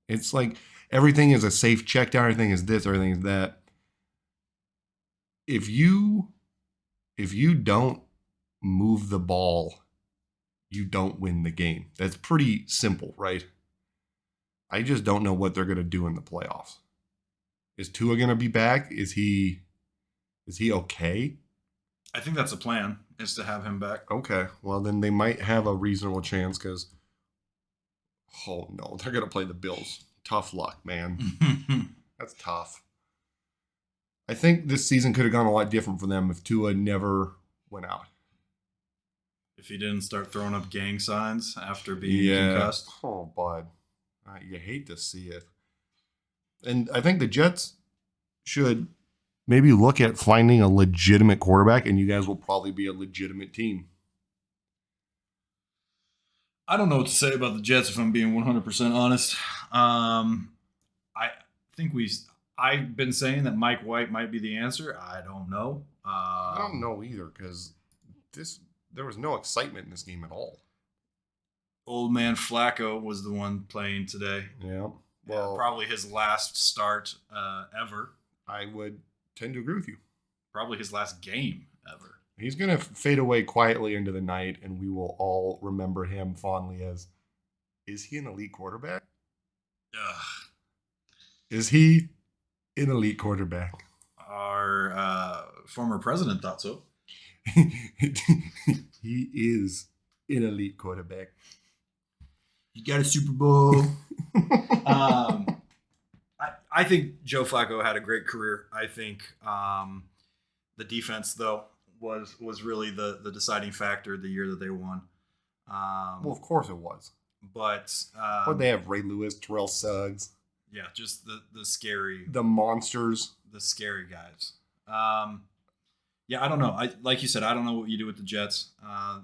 [SPEAKER 1] It's like everything is a safe check down. Everything is this, everything is that. If you don't move the ball, you don't win the game. That's pretty simple, right? I just don't know what they're going to do in the playoffs. Is Tua going to be back? Is he okay?
[SPEAKER 2] I think that's the plan, is to have him back.
[SPEAKER 1] Okay. Well, then they might have a reasonable chance because, oh no, they're going to play the Bills. Tough luck, man. That's tough. I think this season could have gone a lot different for them if Tua never went out.
[SPEAKER 2] If he didn't start throwing up gang signs after being concussed.
[SPEAKER 1] Oh, bud. You hate to see it. And I think the Jets should maybe look at finding a legitimate quarterback, and you guys will probably be a legitimate team.
[SPEAKER 2] I don't know what to say about the Jets if I'm being 100% honest. I think I've been saying that Mike White might be the answer. I don't know.
[SPEAKER 1] I don't know either because there was no excitement in this game at all.
[SPEAKER 2] Old man Flacco was the one playing today.
[SPEAKER 1] Yeah. Well,
[SPEAKER 2] probably his last start ever.
[SPEAKER 1] I would tend to agree with you.
[SPEAKER 2] Probably his last game ever.
[SPEAKER 1] He's going to fade away quietly into the night, and we will all remember him fondly as, is he an elite quarterback?
[SPEAKER 2] Ugh.
[SPEAKER 1] Is he an elite quarterback?
[SPEAKER 2] Our former president thought so.
[SPEAKER 1] He is an elite quarterback.
[SPEAKER 2] He got a Super Bowl. I think Joe Flacco had a great career. I think the defense, though, was really the deciding factor the year that they won.
[SPEAKER 1] Well, of course it was.
[SPEAKER 2] But
[SPEAKER 1] they have Ray Lewis, Terrell Suggs.
[SPEAKER 2] Yeah, just the scary,
[SPEAKER 1] the monsters,
[SPEAKER 2] the scary guys. Yeah, I don't know. Like you said, I don't know what you do with the Jets.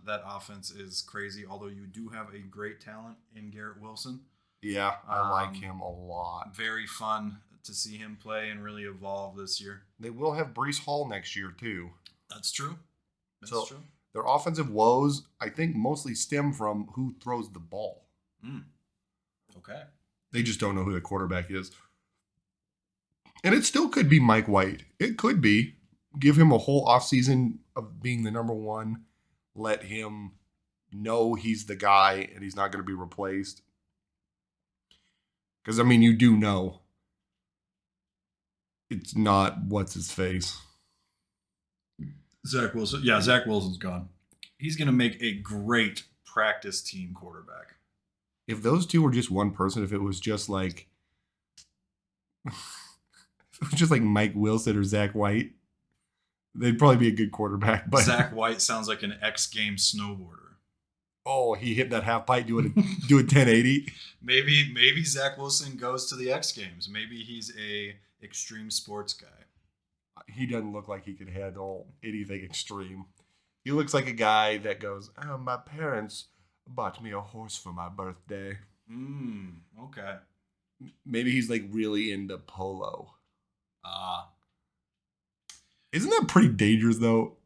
[SPEAKER 2] That offense is crazy. Although you do have a great talent in Garrett Wilson.
[SPEAKER 1] Yeah, I like him a lot.
[SPEAKER 2] Very fun to see him play and really evolve this year.
[SPEAKER 1] They will have Breece Hall next year too.
[SPEAKER 2] That's true. That's true.
[SPEAKER 1] Their offensive woes, I think, mostly stem from who throws the ball.
[SPEAKER 2] Okay.
[SPEAKER 1] They just don't know who the quarterback is. And it still could be Mike White. It could be. Give him a whole offseason of being the number one. Let him know he's the guy and he's not going to be replaced. Because, I mean, you do know it's not what's his face.
[SPEAKER 2] Zach Wilson. Yeah, Zach Wilson's gone. He's going to make a great practice team quarterback.
[SPEAKER 1] If those two were just one person, if it was just like Mike Wilson or Zach White, they'd probably be a good quarterback. But
[SPEAKER 2] Zach White sounds like an X Games snowboarder.
[SPEAKER 1] Oh, he hit that half pipe doing 1080.
[SPEAKER 2] Maybe Zach Wilson goes to the X Games. Maybe he's a extreme sports guy.
[SPEAKER 1] He doesn't look like he could handle anything extreme. He looks like a guy that goes, "Oh, my parents bought me a horse for my birthday."
[SPEAKER 2] Okay.
[SPEAKER 1] Maybe he's like really into polo. Isn't that pretty dangerous though?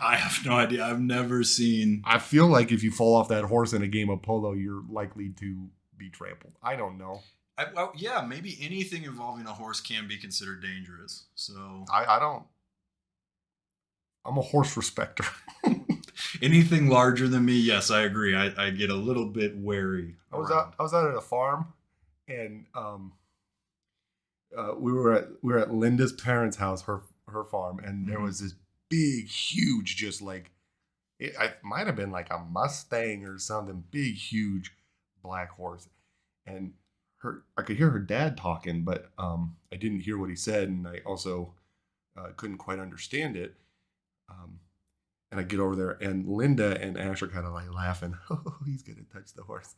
[SPEAKER 2] I have no idea. I've never seen.
[SPEAKER 1] I feel like if you fall off that horse in a game of polo, you're likely to be trampled. I don't know.
[SPEAKER 2] Well, yeah, maybe anything involving a horse can be considered dangerous. So
[SPEAKER 1] I don't. I'm a horse respecter.
[SPEAKER 2] Anything larger than me, yes, I agree. I get a little bit wary.
[SPEAKER 1] I was out at a farm, and we were at Linda's parents' house, her farm, and there was this big, huge, just like it might have been like a Mustang or something, big, huge black horse, and I could hear her dad talking, but I didn't hear what he said, and I also couldn't quite understand it. And I get over there, and Linda and Ash are kind of like laughing. Oh, he's gonna touch the horse.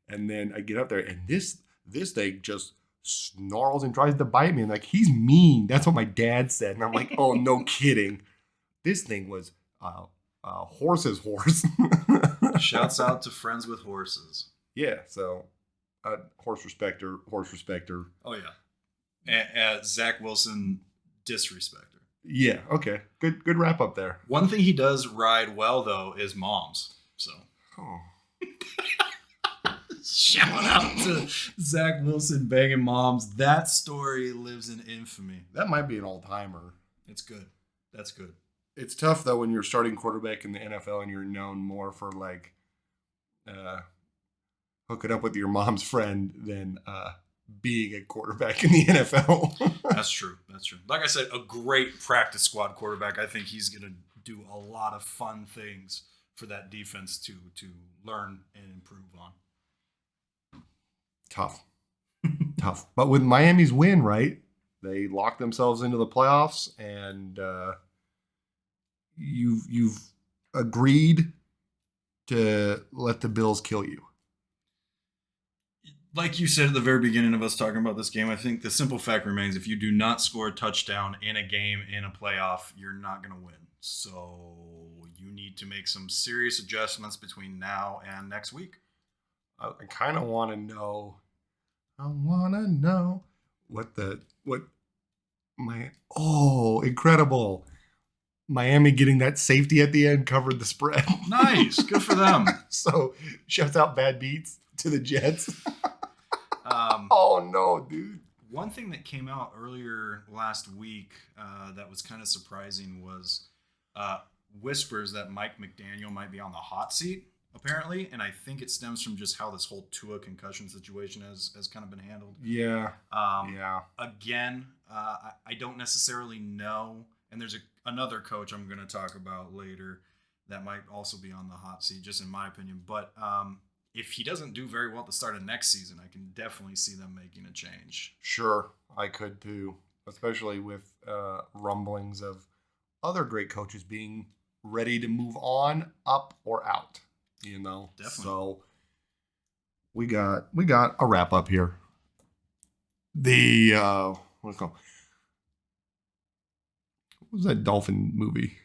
[SPEAKER 1] And then I get up there, and this thing just snarls and tries to bite me. And like, he's mean. That's what my dad said. And I'm like, oh, no kidding. This thing was horse's horse.
[SPEAKER 2] Shouts out to friends with horses.
[SPEAKER 1] Yeah, so horse respecter.
[SPEAKER 2] Oh yeah, Zach Wilson disrespecter.
[SPEAKER 1] Yeah, okay, good wrap up there.
[SPEAKER 2] One thing he does ride well though is moms. So shout out to Zach Wilson banging moms. That story lives in infamy.
[SPEAKER 1] That might be an all timer.
[SPEAKER 2] It's good. That's good.
[SPEAKER 1] It's tough though when you're starting quarterback in the NFL and you're known more for like hooking up with your mom's friend than being a quarterback in the NFL.
[SPEAKER 2] That's true. Like I said, a great practice squad quarterback. I think he's going to do a lot of fun things for that defense to learn and improve on.
[SPEAKER 1] Tough. But with Miami's win, right? They locked themselves into the playoffs, and you've agreed to let the Bills kill you.
[SPEAKER 2] Like you said at the very beginning of us talking about this game, I think the simple fact remains: if you do not score a touchdown in a game in a playoff, you're not going to win. So you need to make some serious adjustments between now and next week.
[SPEAKER 1] I kind of want to know. I want to know incredible. Miami getting that safety at the end covered the spread.
[SPEAKER 2] Nice. Good for them.
[SPEAKER 1] So shuts out bad beats to the Jets. Oh no, dude.
[SPEAKER 2] One thing that came out earlier last week that was kind of surprising was whispers that Mike McDaniel might be on the hot seat, apparently. And I think it stems from just how this whole Tua concussion situation has kind of been handled.
[SPEAKER 1] Yeah.
[SPEAKER 2] Again, I don't necessarily know. And there's another coach I'm going to talk about later that might also be on the hot seat, just in my opinion. But if he doesn't do very well at the start of next season, I can definitely see them making a change.
[SPEAKER 1] Sure, I could too, especially with rumblings of other great coaches being ready to move on, up or out. You know,
[SPEAKER 2] definitely.
[SPEAKER 1] So we got a wrap up here. The what's it called? What was that dolphin movie?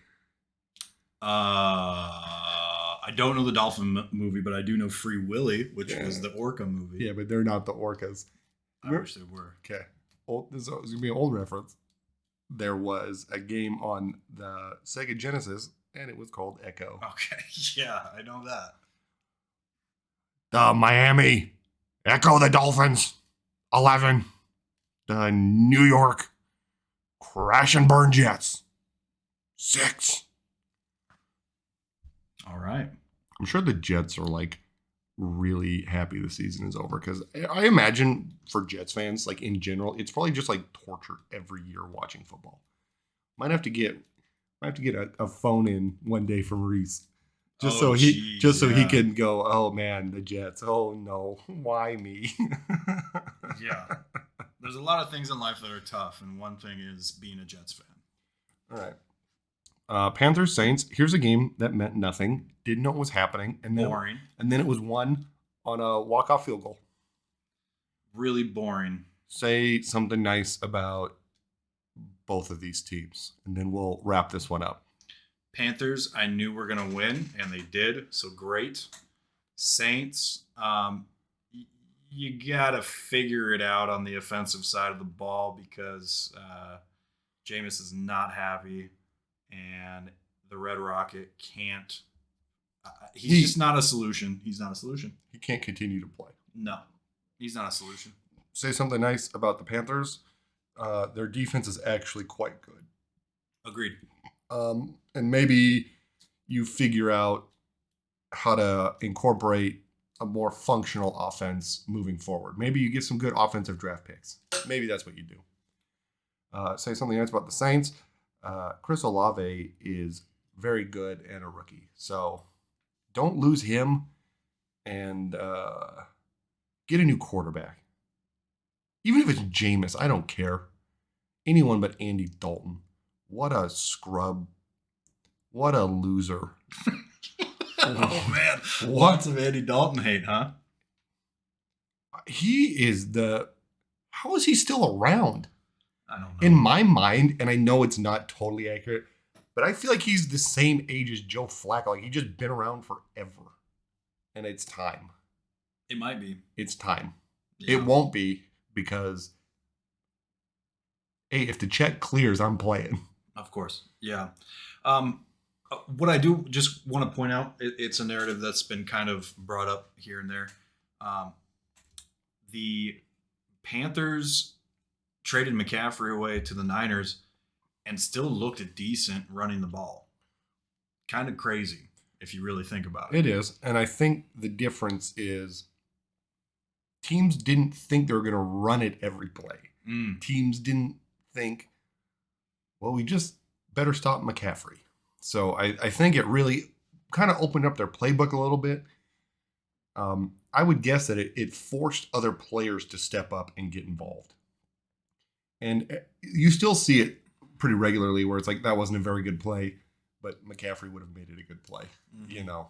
[SPEAKER 2] I don't know the dolphin movie, but I do know Free Willy, which was the orca movie.
[SPEAKER 1] Yeah, but they're not the orcas.
[SPEAKER 2] I wish they were.
[SPEAKER 1] Okay. This is going to be an old reference. There was a game on the Sega Genesis, and it was called Echo.
[SPEAKER 2] Okay, yeah, I know that.
[SPEAKER 1] The Miami Echo the Dolphins 11. The New York Crash and Burn Jets 6.
[SPEAKER 2] All right.
[SPEAKER 1] I'm sure the Jets are like really happy the season is over because I imagine for Jets fans, like in general, it's probably just like torture every year watching football. Might have to get a phone in one day from Reese just so he can go, oh man, the Jets. Oh no, why me?
[SPEAKER 2] Yeah. There's a lot of things in life that are tough, and one thing is being a Jets fan.
[SPEAKER 1] All right. Panthers Saints. Here's a game that meant nothing. Didn't know what was happening, and then
[SPEAKER 2] Boring.
[SPEAKER 1] And then it was won on a walk-off field goal.
[SPEAKER 2] Really boring.
[SPEAKER 1] Say something nice about both of these teams, and then we'll wrap this one up.
[SPEAKER 2] Panthers, I knew were going to win, and they did, so great. Saints, you got to figure it out on the offensive side of the ball because Jameis is not happy, and the Red Rocket can't. He's just not a solution. He's not a solution.
[SPEAKER 1] He can't continue to play.
[SPEAKER 2] No, he's not a solution.
[SPEAKER 1] Say something nice about the Panthers. Their defense is actually quite good.
[SPEAKER 2] Agreed.
[SPEAKER 1] And maybe you figure out how to incorporate a more functional offense moving forward. Maybe you get some good offensive draft picks. Maybe that's what you do. Say something nice about the Saints. Chris Olave is very good and a rookie. So don't lose him and get a new quarterback. Even if it's Jameis, I don't care. Anyone but Andy Dalton. What a scrub. What a loser.
[SPEAKER 2] Oh, man. Lots of Andy Dalton hate, huh?
[SPEAKER 1] He is how is he still around?
[SPEAKER 2] I don't know.
[SPEAKER 1] In my mind, and I know it's not totally accurate, but I feel like he's the same age as Joe Flacco. Like, he's just been around forever. And it's time.
[SPEAKER 2] It might be.
[SPEAKER 1] It's time.
[SPEAKER 2] Yeah.
[SPEAKER 1] It won't be because, hey, if the check clears, I'm playing.
[SPEAKER 2] Of course. Yeah. What I do just want to point out, it's a narrative that's been kind of brought up here and there. The Panthers traded McCaffrey away to the Niners and still looked decent running the ball. Kind of crazy if you really think about it.
[SPEAKER 1] It is. And I think the difference is teams didn't think they were going to run it every play. Teams didn't think, well, we just better stop McCaffrey. So I think it really kind of opened up their playbook a little bit. I would guess that it forced other players to step up and get involved. And you still see it pretty regularly where it's like, that wasn't a very good play, but McCaffrey would have made it a good play, you know.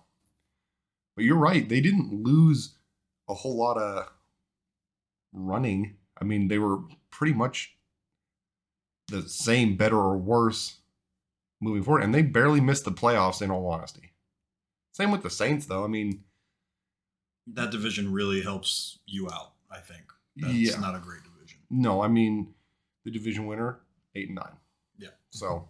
[SPEAKER 1] But you're right. They didn't lose a whole lot of running. I mean, they were pretty much the same, better or worse moving forward. And they barely missed the playoffs, in all honesty. Same with the Saints, though. I mean,
[SPEAKER 2] that division really helps you out, I think. That's not a great division.
[SPEAKER 1] No, I mean, the division winner, 8-9.
[SPEAKER 2] Yeah.
[SPEAKER 1] So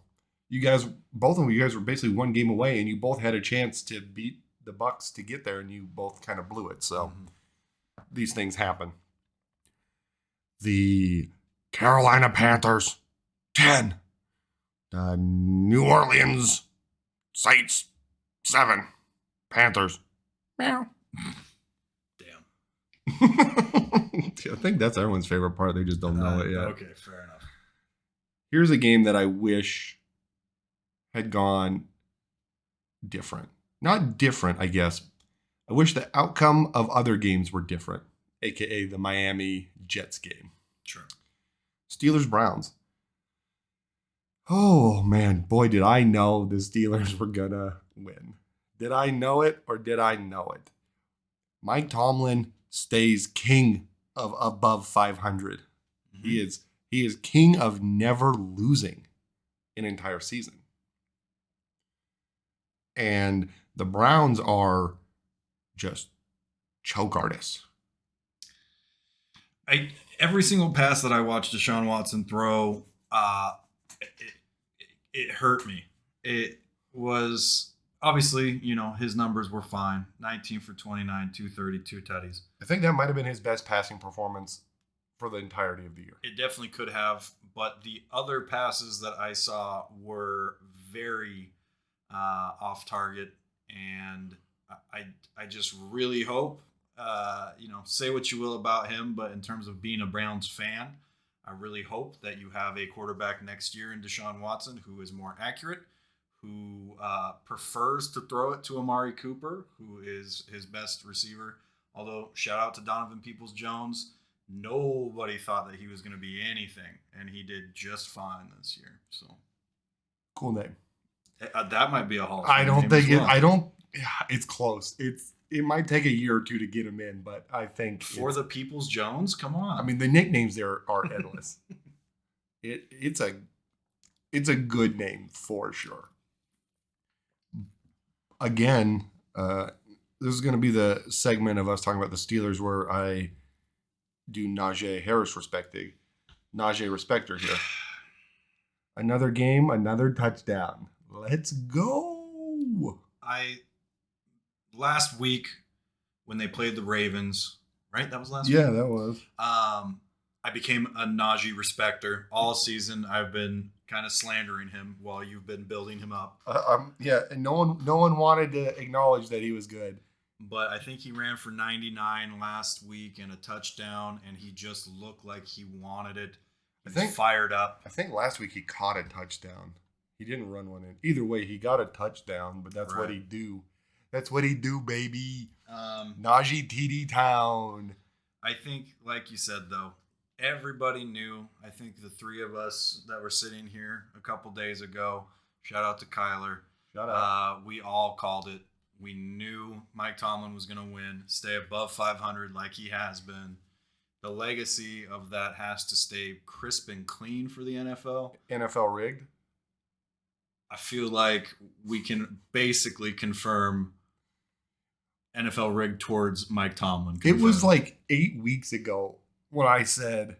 [SPEAKER 1] you guys, both of you guys were basically one game away, and you both had a chance to beat the Bucs to get there, and you both kind of blew it. So these things happen. The Carolina Panthers, 10. The New Orleans Saints, 7. Panthers, meow.
[SPEAKER 2] Damn.
[SPEAKER 1] I think that's everyone's favorite part. They just don't know it yet.
[SPEAKER 2] Okay, fair enough.
[SPEAKER 1] Here's a game that I wish had gone different. Not different, I guess. I wish the outcome of other games were different, a.k.a. the Miami Jets game.
[SPEAKER 2] Sure.
[SPEAKER 1] Steelers-Browns. Oh, man. Boy, did I know the Steelers were going to win. Did I know it or did I know it? Mike Tomlin stays king of above 500. Mm-hmm. He is king of never losing an entire season. And the Browns are just choke artists.
[SPEAKER 2] Every single pass that I watched Deshaun Watson throw, it hurt me. was obviously, his numbers were fine. 19 for 29, 230, two tutties.
[SPEAKER 1] I think that might have been his best passing performance for the entirety of the year.
[SPEAKER 2] It definitely could have, but the other passes that I saw were very off target, and I just really hope, say what you will about him, but in terms of being a Browns fan, I really hope that you have a quarterback next year in Deshaun Watson who is more accurate, who prefers to throw it to Amari Cooper, who is his best receiver. Although, shout out to Donovan Peoples-Jones. Nobody thought that he was going to be anything, and he did just fine this year. So,
[SPEAKER 1] cool name.
[SPEAKER 2] That might be a Hall of
[SPEAKER 1] I
[SPEAKER 2] Fame
[SPEAKER 1] don't
[SPEAKER 2] name
[SPEAKER 1] think
[SPEAKER 2] as
[SPEAKER 1] it.
[SPEAKER 2] well.
[SPEAKER 1] I don't. Yeah, it's close. It might take a year or two to get him in, but I think
[SPEAKER 2] For the Peoples-Jones, come on.
[SPEAKER 1] I mean, the nicknames there are endless. It's a good name for sure. Again, this is going to be the segment of us talking about the Steelers where I do Najee Harris Najee respecter here. Another game, another touchdown. Let's go.
[SPEAKER 2] Last week when they played the Ravens, right? That was last
[SPEAKER 1] Yeah,
[SPEAKER 2] week.
[SPEAKER 1] that was.
[SPEAKER 2] I became a Najee respecter. All season I've been kind of slandering him while you've been building him up.
[SPEAKER 1] Yeah, and no one wanted to acknowledge that he was good.
[SPEAKER 2] But I think he ran for 99 last week and a touchdown, and he just looked like he wanted it. He was fired up.
[SPEAKER 1] I think last week he caught a touchdown. He didn't run one in. Either way, he got a touchdown, but that's what he do. That's what he do, baby. Najee TD Town.
[SPEAKER 2] I think, like you said, though, everybody knew. I think the three of us that were sitting here a couple days ago, shout out to Kyler.
[SPEAKER 1] Shout out.
[SPEAKER 2] We all called it. We knew Mike Tomlin was going to win, stay above 500 like he has been. The legacy of that has to stay crisp and clean for the NFL.
[SPEAKER 1] NFL rigged?
[SPEAKER 2] I feel like we can basically confirm NFL rigged towards Mike Tomlin.
[SPEAKER 1] It was like 8 weeks ago when I said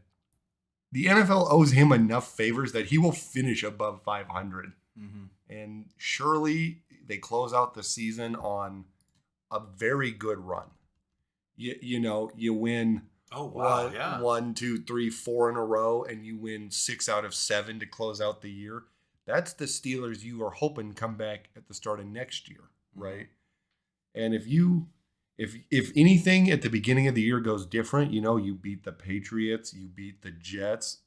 [SPEAKER 1] the NFL owes him enough favors that he will finish above 500.
[SPEAKER 2] Mm-hmm.
[SPEAKER 1] And surely they close out the season on a very good run. You win.
[SPEAKER 2] Oh wow! Yeah,
[SPEAKER 1] 1, 2, 3, 4 in a row, and you win 6 out of 7 to close out the year. That's the Steelers you are hoping come back at the start of next year, right? And if anything at the beginning of the year goes different, you beat the Patriots, you beat the Jets,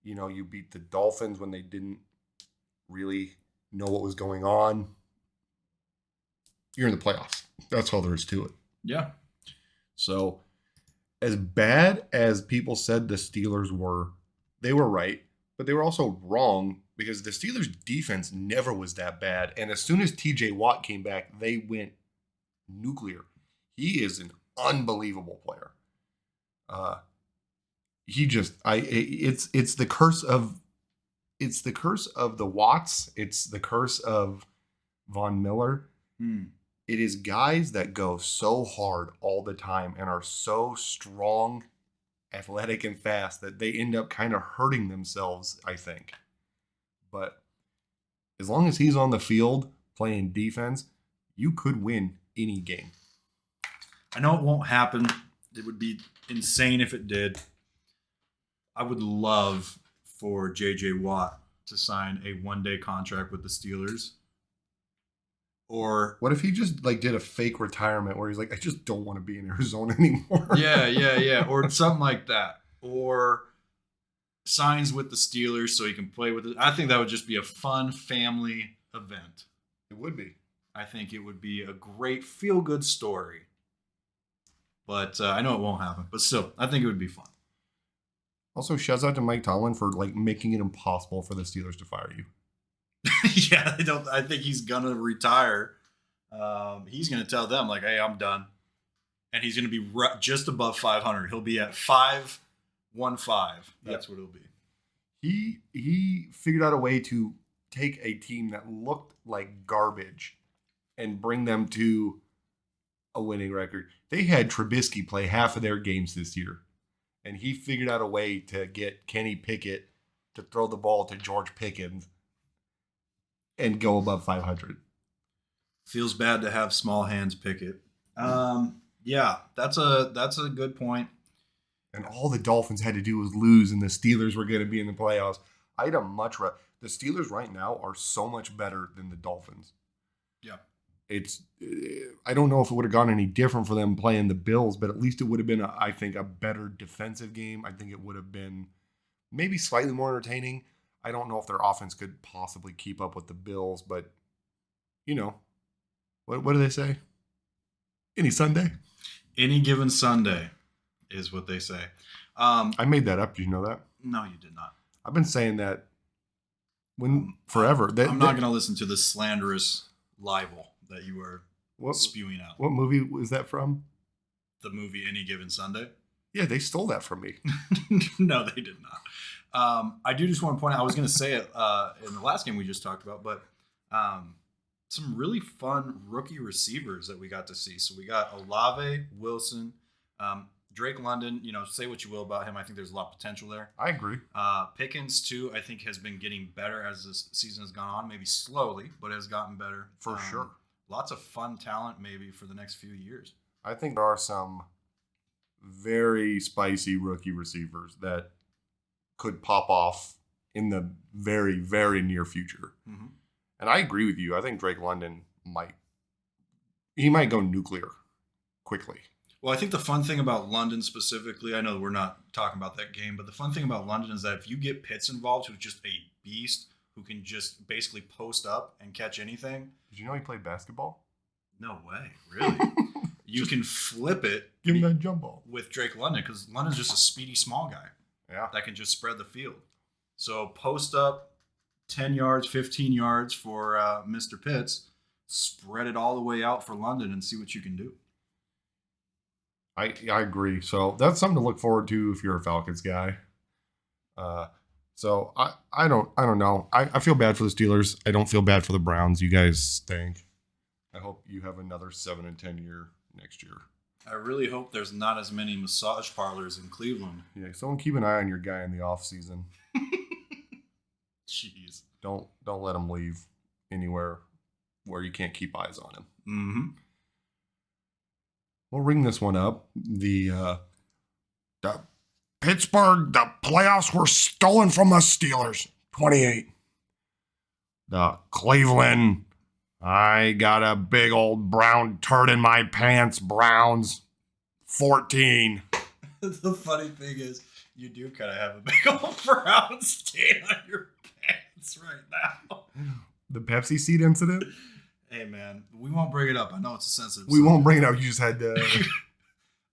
[SPEAKER 1] you beat the Dolphins when they didn't really know what was going on. You're in the playoffs. That's all there is to it.
[SPEAKER 2] Yeah.
[SPEAKER 1] So, as bad as people said the Steelers were, they were right, but they were also wrong because the Steelers' defense never was that bad. And as soon as TJ Watt came back, they went nuclear. He is an unbelievable player. It's the curse of the Watts. It's the curse of Von Miller. It is guys that go so hard all the time and are so strong, athletic, and fast that they end up kind of hurting themselves, I think. But as long as he's on the field playing defense, you could win any game.
[SPEAKER 2] I know it won't happen. It would be insane if it did. I would love for J.J. Watt to sign a one-day contract with the Steelers. Or
[SPEAKER 1] what if he just did a fake retirement where he's like, I just don't want to be in Arizona anymore?
[SPEAKER 2] Yeah. Or something like that. Or signs with the Steelers so he can play with it. I think that would just be a fun family event.
[SPEAKER 1] It would be.
[SPEAKER 2] I think it would be a great feel-good story. But I know it won't happen. But still, I think it would be fun.
[SPEAKER 1] Also, shouts out to Mike Tomlin for making it impossible for the Steelers to fire you.
[SPEAKER 2] Yeah, I think he's gonna retire. He's gonna tell them hey, I'm done, and he's gonna be just above 500. He'll be at 515. That's what it'll be.
[SPEAKER 1] He figured out a way to take a team that looked like garbage and bring them to a winning record. They had Trubisky play half of their games this year, and he figured out a way to get Kenny Pickett to throw the ball to George Pickens. and go above 500.
[SPEAKER 2] Feels bad to have small hands pick it. Yeah, that's a good point.
[SPEAKER 1] And all the Dolphins had to do was lose, and the Steelers were going to be in the playoffs. I'd have much rather. The Steelers right now are so much better than the Dolphins.
[SPEAKER 2] Yeah.
[SPEAKER 1] I don't know if it would have gone any different for them playing the Bills, but at least it would have been, I think, a better defensive game. I think it would have been maybe slightly more entertaining. I don't know if their offense could possibly keep up with the Bills, but, what do they say? Any Sunday?
[SPEAKER 2] Any given Sunday is what they say.
[SPEAKER 1] I made that up. Did you know that?
[SPEAKER 2] No, you did not.
[SPEAKER 1] I've been saying that forever.
[SPEAKER 2] I'm not going to listen to the slanderous libel that you are spewing out.
[SPEAKER 1] What movie was that from?
[SPEAKER 2] The movie Any Given Sunday?
[SPEAKER 1] Yeah, they stole that from me.
[SPEAKER 2] No, they did not. I do just want to point out, I was going to say it in the last game we just talked about, but some really fun rookie receivers that we got to see. So we got Olave, Wilson, Drake London. Say what you will about him. I think there's a lot of potential there.
[SPEAKER 1] I agree.
[SPEAKER 2] Pickens, too, I think has been getting better as this season has gone on. Maybe slowly, but has gotten better.
[SPEAKER 1] For sure.
[SPEAKER 2] Lots of fun talent maybe for the next few years.
[SPEAKER 1] I think there are some very spicy rookie receivers that could pop off in the very, very near future.
[SPEAKER 2] Mm-hmm.
[SPEAKER 1] And I agree with you. I think Drake London might go nuclear quickly.
[SPEAKER 2] Well, I think the fun thing about London specifically, I know we're not talking about that game, but the fun thing about London is that if you get Pitts involved, who's just a beast, who can just basically post up and catch anything.
[SPEAKER 1] Did you know he played basketball?
[SPEAKER 2] No way, really? You can flip it.
[SPEAKER 1] Give him that jump ball.
[SPEAKER 2] With Drake London, because London's just a speedy small guy.
[SPEAKER 1] Yeah.
[SPEAKER 2] That can just spread the field. So post up 10 yards, 15 yards for Mr. Pitts. Spread it all the way out for London and see what you can do.
[SPEAKER 1] I agree. So that's something to look forward to if you're a Falcons guy. So I don't know. I feel bad for the Steelers. I don't feel bad for the Browns. You guys stink. I hope you have another 7-10 year next year.
[SPEAKER 2] I really hope there's not as many massage parlors in Cleveland.
[SPEAKER 1] Yeah, someone keep an eye on your guy in the off season.
[SPEAKER 2] Jeez.
[SPEAKER 1] Don't let him leave anywhere where you can't keep eyes on him.
[SPEAKER 2] Mm-hmm.
[SPEAKER 1] We'll ring this one up. The Pittsburgh, the playoffs were stolen from the Steelers, 28. The Cleveland, I got a big old brown turd in my pants, Browns, 14.
[SPEAKER 2] The funny thing is, you do kind of have a big old brown stain on your pants right now.
[SPEAKER 1] The Pepsi seed incident?
[SPEAKER 2] Hey, man, we won't bring it up. I know it's a sensitive
[SPEAKER 1] We won't bring it up. You just had to...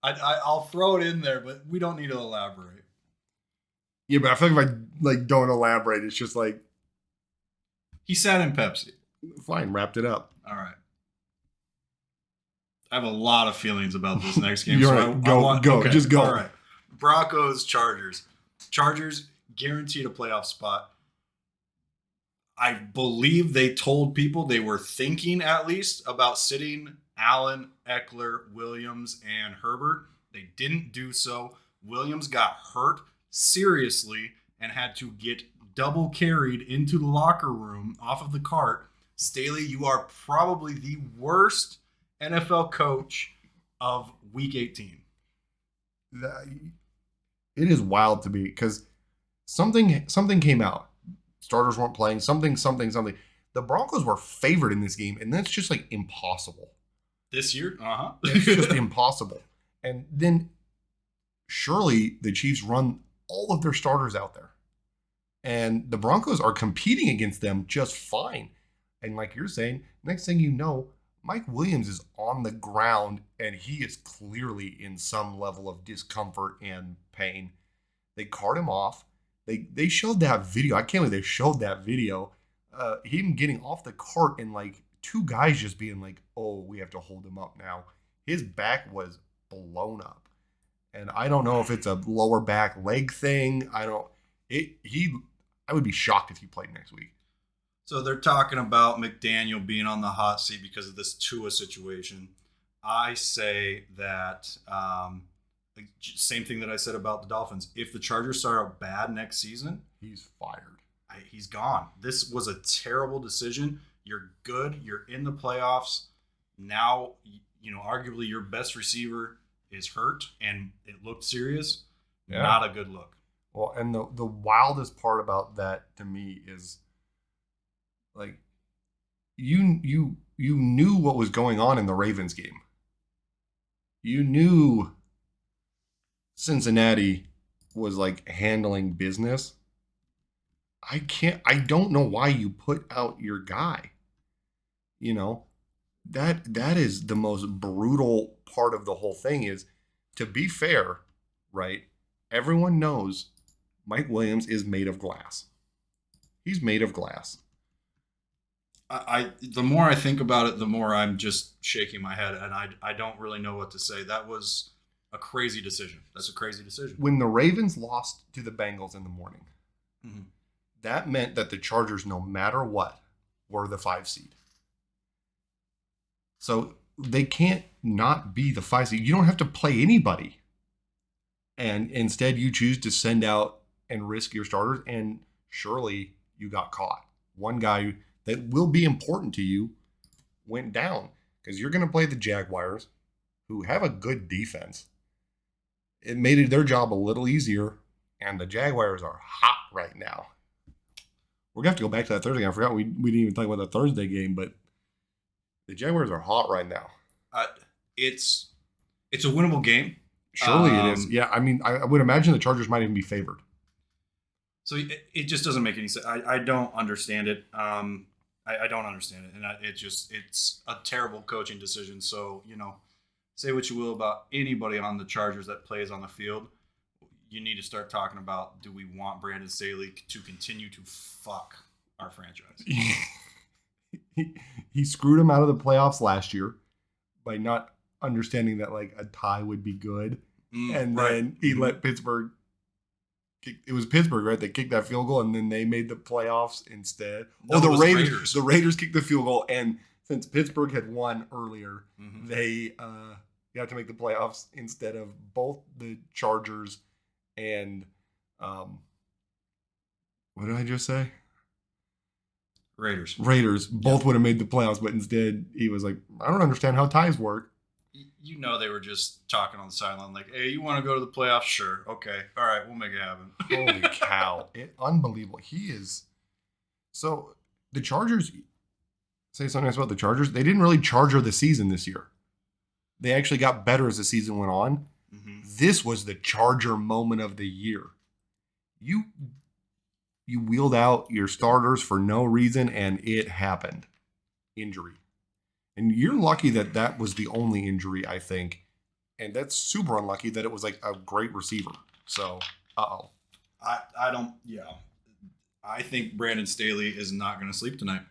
[SPEAKER 2] I'll throw it in there, but we don't need to elaborate.
[SPEAKER 1] Yeah, but I feel like if I don't elaborate, it's just like...
[SPEAKER 2] He sat in Pepsi.
[SPEAKER 1] Fine, wrapped it up.
[SPEAKER 2] All right. I have a lot of feelings about this next game.
[SPEAKER 1] You're right. Go. Just go.
[SPEAKER 2] All right. Broncos, Chargers. Chargers guaranteed a playoff spot. I believe they told people they were thinking at least about sitting Allen, Eckler, Williams, and Herbert. They didn't do so. Williams got hurt seriously and had to get double carried into the locker room off of the cart. Staley, you are probably the worst NFL coach of Week 18.
[SPEAKER 1] It is wild to me because something came out. Starters weren't playing. Something. The Broncos were favored in this game, and that's just like impossible.
[SPEAKER 2] This year? Uh-huh.
[SPEAKER 1] It's just impossible. And then surely the Chiefs run all of their starters out there. And the Broncos are competing against them just fine. And like you're saying, next thing you know, Mike Williams is on the ground and he is clearly in some level of discomfort and pain. They cart him off. They showed that video. I can't believe they showed that video. Him getting off the cart and like two guys just being like, oh, we have to hold him up now. His back was blown up. And I don't know if it's a lower back leg thing. I would be shocked if he played next week.
[SPEAKER 2] So they're talking about McDaniel being on the hot seat because of this Tua situation. I say that same thing that I said about the Dolphins. If the Chargers start out bad next season,
[SPEAKER 1] he's fired.
[SPEAKER 2] He's gone. This was a terrible decision. You're good. You're in the playoffs. Now, arguably your best receiver is hurt and it looked serious.
[SPEAKER 1] Yeah.
[SPEAKER 2] Not a good look.
[SPEAKER 1] Well, and the wildest part about that to me is like you knew what was going on in the Ravens game. You knew Cincinnati was like handling business. I don't know why you put out your guy. That is the most brutal part of the whole thing is, to be fair, right? Everyone knows Mike Williams is made of glass. He's made of glass.
[SPEAKER 2] The more I think about it, the more I'm just shaking my head, and I don't really know what to say. That was a crazy decision. That's a crazy decision.
[SPEAKER 1] When the Ravens lost to the Bengals in the morning,
[SPEAKER 2] Mm-hmm.
[SPEAKER 1] that meant that the Chargers, no matter what, were the 5 seed. So they can't not be the 5 seed. You don't have to play anybody. And instead you choose to send out and risk your starters, and surely you got caught. One guy that will be important to you went down because you're going to play the Jaguars, who have a good defense. It made their job a little easier, and the Jaguars are hot right now. We're going to have to go back to that Thursday game. I forgot we didn't even talk about the Thursday game, but the Jaguars are hot right now.
[SPEAKER 2] It's a winnable game.
[SPEAKER 1] Surely it is. Yeah, I mean, I would imagine the Chargers might even be favored.
[SPEAKER 2] So it just doesn't make any sense. I don't understand it. I don't understand it, and it's a terrible coaching decision. So say what you will about anybody on the Chargers that plays on the field, you need to start talking about, do we want Brandon Staley to continue to fuck our franchise?
[SPEAKER 1] He screwed him out of the playoffs last year by not understanding that like a tie would be good, and then he let Pittsburgh. It was Pittsburgh, right? They kicked that field goal, and then they made the playoffs instead.
[SPEAKER 2] No,
[SPEAKER 1] the
[SPEAKER 2] it was
[SPEAKER 1] Raiders. The Raiders kicked the field goal, and since Pittsburgh had won earlier,
[SPEAKER 2] Mm-hmm.
[SPEAKER 1] they got to make the playoffs instead of both the Chargers and what did I just say?
[SPEAKER 2] Raiders.
[SPEAKER 1] Both would have made the playoffs, but instead he was like, I don't understand how ties work.
[SPEAKER 2] They were just talking on the sideline like, hey, you want to go to the playoffs? Sure. Okay. All right. We'll make it happen.
[SPEAKER 1] Holy cow. Unbelievable. He is. So the Chargers, say something else about the Chargers. They didn't really Charger the season this year. They actually got better as the season went on.
[SPEAKER 2] Mm-hmm.
[SPEAKER 1] This was the Charger moment of the year. You wheeled out your starters for no reason, and it happened. Injury. And you're lucky that was the only injury, I think. And that's super unlucky that it was like a great receiver. So,
[SPEAKER 2] I don't, yeah. I think Brandon Staley is not going to sleep tonight.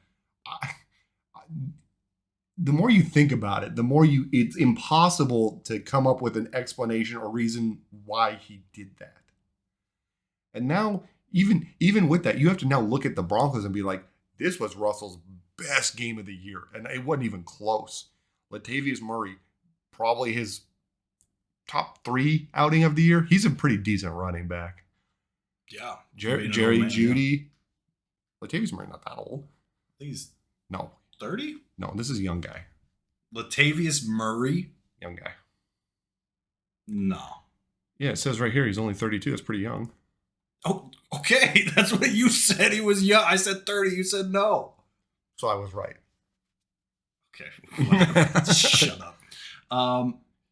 [SPEAKER 1] The more you think about it, the more it's impossible to come up with an explanation or reason why he did that. And now, even with that, you have to now look at the Broncos and be like, this was Russell's best game of the year. And it wasn't even close. Latavius Murray, probably his top 3 outing of the year. He's a pretty decent running back.
[SPEAKER 2] Yeah.
[SPEAKER 1] Jerry Jeudy. Yeah. Latavius Murray not that old.
[SPEAKER 2] I think he's
[SPEAKER 1] No.
[SPEAKER 2] 30?
[SPEAKER 1] No, this is a young guy.
[SPEAKER 2] Latavius Murray?
[SPEAKER 1] Young guy.
[SPEAKER 2] No.
[SPEAKER 1] Yeah, it says right here he's only 32. That's pretty young.
[SPEAKER 2] Oh, okay. That's what you said. He was young. I said 30. You said no.
[SPEAKER 1] So I was right.
[SPEAKER 2] Okay. Shut up.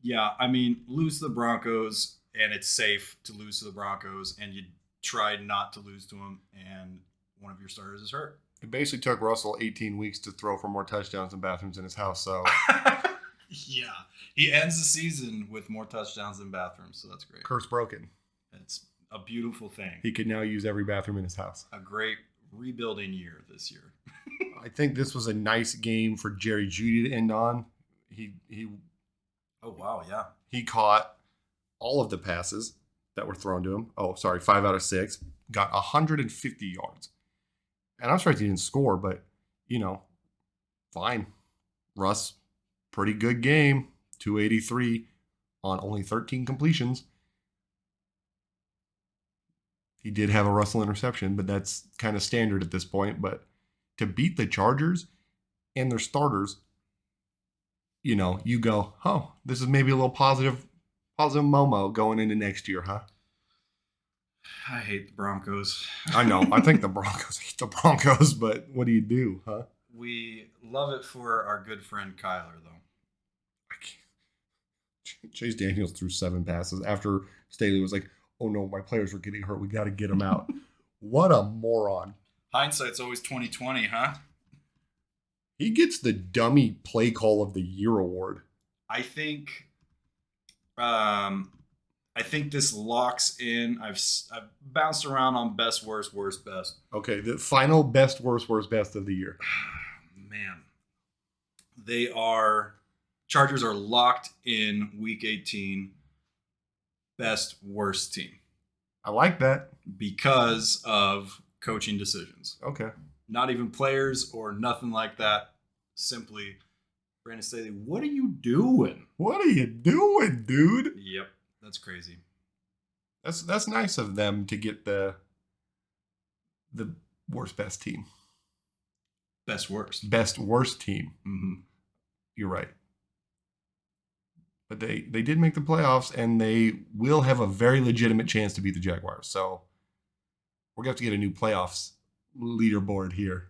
[SPEAKER 2] Yeah, I mean, lose to the Broncos, and it's safe to lose to the Broncos, and you tried not to lose to them, and one of your starters is hurt.
[SPEAKER 1] It basically took Russell 18 weeks to throw for more touchdowns than bathrooms in his house. So
[SPEAKER 2] yeah, he ends the season with more touchdowns than bathrooms, so that's great.
[SPEAKER 1] Curse broken.
[SPEAKER 2] It's a beautiful thing.
[SPEAKER 1] He can now use every bathroom in his house.
[SPEAKER 2] A great rebuilding year this year.
[SPEAKER 1] I think this was a nice game for Jerry Jeudy to end on. He
[SPEAKER 2] Oh wow, yeah.
[SPEAKER 1] He caught all of the passes that were thrown to him. 5 out of 6. Got 150 yards. And I'm surprised he didn't score, but fine. Russ, pretty good game. 283 on only 13 completions. He did have a Russell interception, but that's kind of standard at this point. But to beat the Chargers and their starters, you go, oh, this is maybe a little positive Momo going into next year, huh?
[SPEAKER 2] I hate the Broncos.
[SPEAKER 1] I know. I think the Broncos hate the Broncos, but what do you do, huh?
[SPEAKER 2] We love it for our good friend Kyler, though.
[SPEAKER 1] Chase Daniels threw 7 passes after Staley was like, oh no, my players are getting hurt. We got to get them out. What a moron.
[SPEAKER 2] Hindsight's always 20/20, huh?
[SPEAKER 1] He gets the dummy play call of the year award.
[SPEAKER 2] I think this locks in. I've bounced around on best, worst, best.
[SPEAKER 1] Okay, the final best, worst, best of the year.
[SPEAKER 2] Man. Chargers are locked in week 18. Best, worst team.
[SPEAKER 1] I like that.
[SPEAKER 2] Because of coaching decisions.
[SPEAKER 1] Okay.
[SPEAKER 2] Not even players or nothing like that. Simply, Brandon Staley, what are you doing?
[SPEAKER 1] What are you doing, dude?
[SPEAKER 2] Yep, that's crazy.
[SPEAKER 1] That's nice of them to get the worst best team.
[SPEAKER 2] Best worst.
[SPEAKER 1] Best worst team.
[SPEAKER 2] Mm-hmm.
[SPEAKER 1] You're right. But they did make the playoffs, and they will have a very legitimate chance to beat the Jaguars. So we're going to have to get a new playoffs leaderboard here.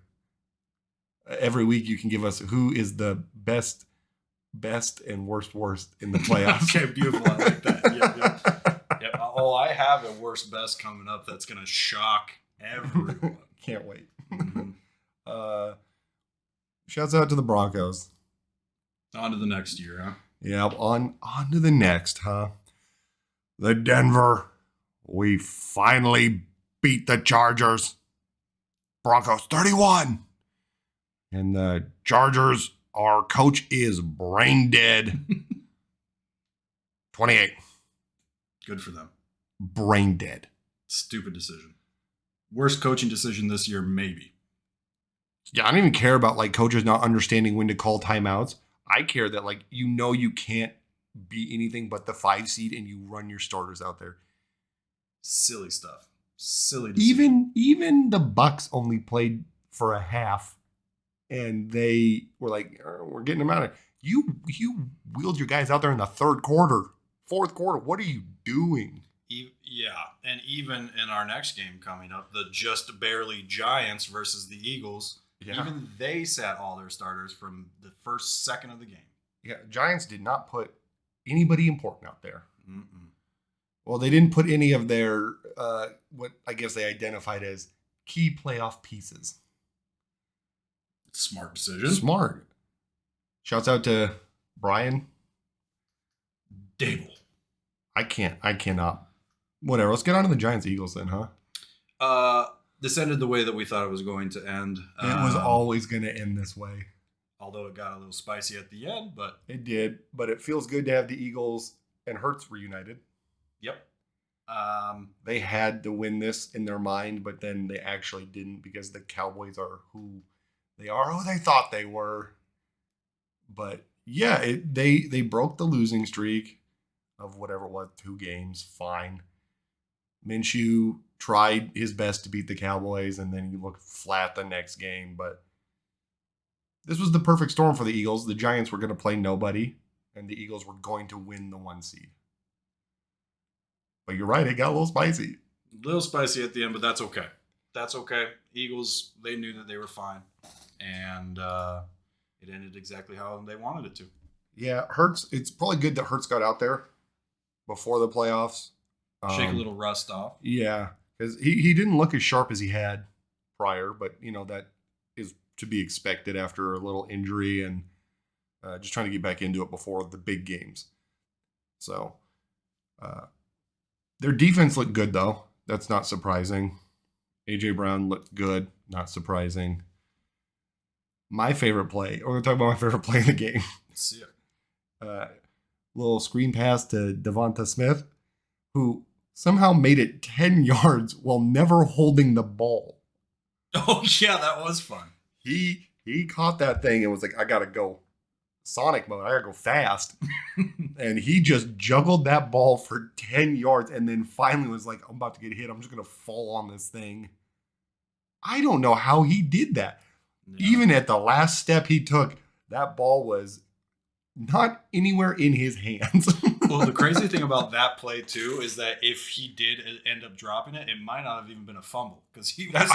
[SPEAKER 1] Every week you can give us who is the best and worst in the playoffs.
[SPEAKER 2] Okay, beautiful. I like that. Yep. Oh, I have a worst best coming up that's going to shock everyone.
[SPEAKER 1] Can't wait.
[SPEAKER 2] Mm-hmm.
[SPEAKER 1] Shouts out to the Broncos.
[SPEAKER 2] On to the next year, huh?
[SPEAKER 1] Yeah, on to the next, huh? The Denver. We finally beat the Chargers. Broncos 31. And the Chargers, our coach is brain dead. 28.
[SPEAKER 2] Good for them.
[SPEAKER 1] Brain dead.
[SPEAKER 2] Stupid decision. Worst coaching decision this year, maybe.
[SPEAKER 1] Yeah, I don't even care about coaches not understanding when to call timeouts. I care that you can't be anything but the 5 seed and you run your starters out there.
[SPEAKER 2] Silly stuff. Silly decision.
[SPEAKER 1] Even the Bucks only played for a half, and they were like, we're getting them out of here. You wheeled your guys out there in the third quarter, fourth quarter. What are you doing?
[SPEAKER 2] Yeah, and even in our next game coming up, the just barely Giants versus the Eagles, even they sat all their starters from the first second of the game.
[SPEAKER 1] Yeah, Giants did not put anybody important out there.
[SPEAKER 2] Mm-mm.
[SPEAKER 1] Well, they didn't put any of their, what I guess they identified as key playoff pieces.
[SPEAKER 2] Smart decision.
[SPEAKER 1] Smart. Shouts out to Brian
[SPEAKER 2] Dable.
[SPEAKER 1] I cannot. Whatever. Let's get on to the Giants-Eagles then, huh?
[SPEAKER 2] This ended the way that we thought it was going to end.
[SPEAKER 1] It was always going to end this way.
[SPEAKER 2] Although it got a little spicy at the end, but...
[SPEAKER 1] It did, but it feels good to have the Eagles and Hurts reunited.
[SPEAKER 2] Yep.
[SPEAKER 1] They had to win this in their mind, but then they actually didn't because the Cowboys are who they are, who they thought they were. But yeah, they broke the losing streak of whatever it was, 2 games, fine. Minshew tried his best to beat the Cowboys, and then he looked flat the next game. But this was the perfect storm for the Eagles. The Giants were going to play nobody, and the Eagles were going to win the 1 seed. But you're right, it got a little spicy.
[SPEAKER 2] A little spicy at the end, but that's okay. That's okay. Eagles, they knew that they were fine. And it ended exactly how they wanted it to.
[SPEAKER 1] Yeah, Hurts, it's probably good that Hurts got out there before the playoffs.
[SPEAKER 2] Shake a little rust off.
[SPEAKER 1] Yeah, because he didn't look as sharp as he had prior, but, that is to be expected after a little injury and just trying to get back into it before the big games. So, their defense looked good, though. That's not surprising. A.J. Brown looked good. Not surprising. My favorite play. We're going to talk about my favorite play in the game.
[SPEAKER 2] Let's see it.
[SPEAKER 1] Little screen pass to Devonta Smith, who somehow made it 10 yards while never holding the ball.
[SPEAKER 2] Oh, yeah, that was fun.
[SPEAKER 1] He caught that thing and was like, I got to go. Sonic mode. I gotta go fast. And he just juggled that ball for 10 yards and then finally was like, I'm about to get hit. I'm just gonna fall on this thing. I don't know how he did that.
[SPEAKER 2] Yeah.
[SPEAKER 1] Even at the last step he took, that ball was not anywhere in his hands.
[SPEAKER 2] Well, the crazy thing about that play too is that if he did end up dropping it, it might not have even been a fumble because he was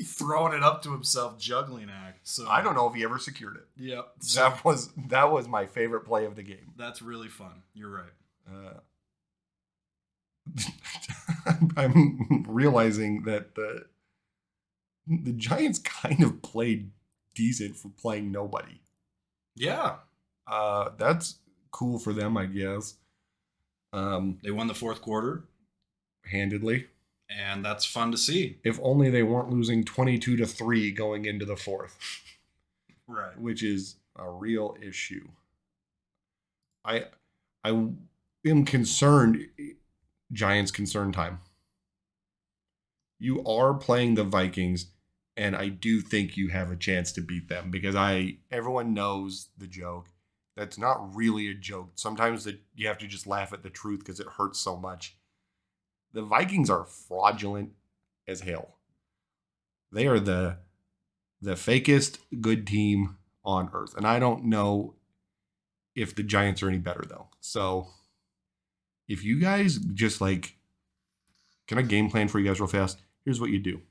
[SPEAKER 2] throwing it up to himself, juggling act. So
[SPEAKER 1] I don't know if he ever secured it.
[SPEAKER 2] Yep. So
[SPEAKER 1] That was my favorite play of the game.
[SPEAKER 2] that's really fun. You're right.
[SPEAKER 1] I'm realizing that the Giants kind of played decent for playing nobody.
[SPEAKER 2] Yeah.
[SPEAKER 1] That's cool for them, I guess.
[SPEAKER 2] They won the fourth quarter,
[SPEAKER 1] Handedly.
[SPEAKER 2] and that's fun to see.
[SPEAKER 1] If only they weren't losing 22-3 going into the fourth.
[SPEAKER 2] Right.
[SPEAKER 1] Which is a real issue. I am concerned. Giants concern time. You are playing the Vikings, and I do think you have a chance to beat them because everyone knows the joke. That's not really a joke. Sometimes you have to just laugh at the truth because it hurts so much. The Vikings are fraudulent as hell. They are the fakest good team on earth. And I don't know if the Giants are any better, though. So if you guys just can I game plan for you guys real fast? Here's what you do.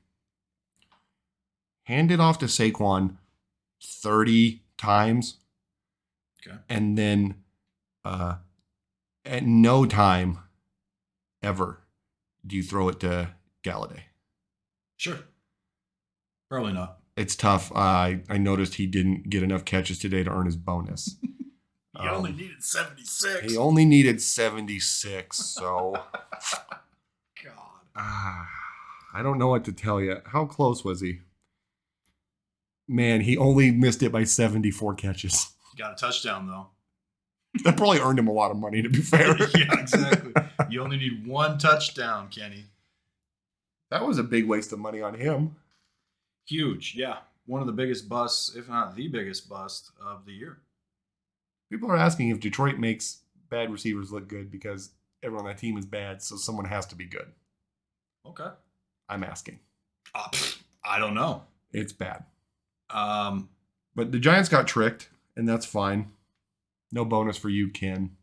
[SPEAKER 1] Hand it off to Saquon 30 times.
[SPEAKER 2] Okay.
[SPEAKER 1] And then at no time ever do you throw it to Galladay.
[SPEAKER 2] Sure. Probably not.
[SPEAKER 1] It's tough. I noticed he didn't get enough catches today to earn his bonus.
[SPEAKER 2] He only needed 76.
[SPEAKER 1] He only needed 76. So,
[SPEAKER 2] God.
[SPEAKER 1] I don't know what to tell you. How close was he? Man, he only missed it by 74 catches.
[SPEAKER 2] He got a touchdown, though.
[SPEAKER 1] That probably earned him a lot of money, to be fair.
[SPEAKER 2] Yeah, exactly. You only need one touchdown, Kenny.
[SPEAKER 1] That was a big waste of money on him.
[SPEAKER 2] Huge, yeah. One of the biggest busts, if not the biggest bust of the year.
[SPEAKER 1] People are asking if Detroit makes bad receivers look good because everyone on that team is bad, so someone has to be good.
[SPEAKER 2] Okay.
[SPEAKER 1] I'm asking.
[SPEAKER 2] I don't know.
[SPEAKER 1] It's bad.
[SPEAKER 2] But
[SPEAKER 1] the Giants got tricked, and that's fine. No bonus for you, Ken.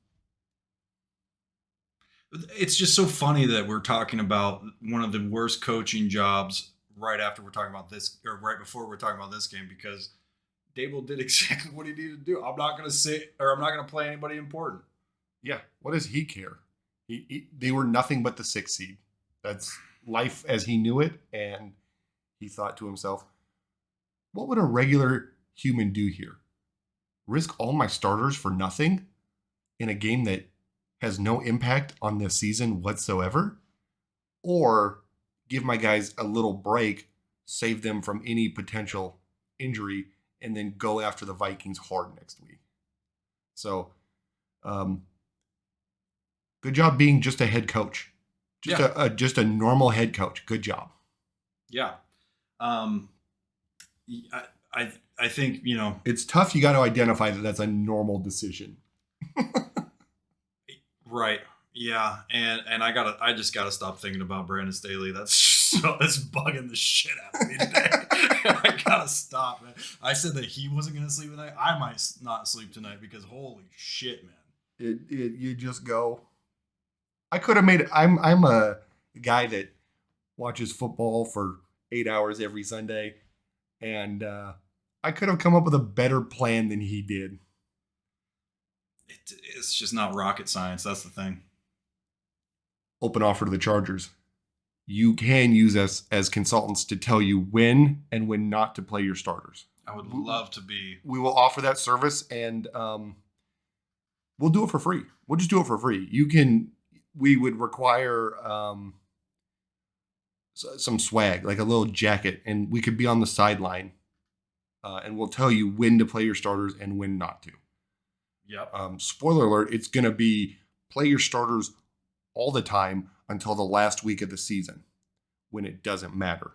[SPEAKER 2] It's just so funny that we're talking about one of the worst coaching jobs right after we're talking about this, or right before we're talking about this game, because Dable did exactly what he needed to do. I'm not going to play anybody important.
[SPEAKER 1] Yeah. What does he care? They were nothing but the 6th seed. That's life as he knew it. And he thought to himself, what would a regular human do here? Risk all my starters for nothing in a game that has no impact on this season whatsoever? Or give my guys a little break, save them from any potential injury, and then go after the Vikings hard next week? So, good job being just a head coach. Just a normal head coach. Good job.
[SPEAKER 2] Yeah. I think,
[SPEAKER 1] it's tough. You got to identify that that's a normal decision.
[SPEAKER 2] Right. Yeah. And I just gotta stop thinking about Brandon Staley. That's bugging the shit out of me today. I gotta stop, man. I said that he wasn't gonna sleep tonight. I might not sleep tonight because holy shit, man.
[SPEAKER 1] You just go. I could have made it. I'm a guy that watches football for 8 hours every Sunday, and I could have come up with a better plan than he did.
[SPEAKER 2] It's just not rocket science. That's the thing.
[SPEAKER 1] Open offer to the Chargers. You can use us as consultants to tell you when and when not to play your starters.
[SPEAKER 2] I would love to be.
[SPEAKER 1] We will offer that service, and we'll do it for free. We'll just do it for free. We would require some swag, like a little jacket, and we could be on the sideline, and we'll tell you when to play your starters and when not to.
[SPEAKER 2] Yep.
[SPEAKER 1] Spoiler alert, it's going to be play your starters all the time until the last week of the season when it doesn't matter.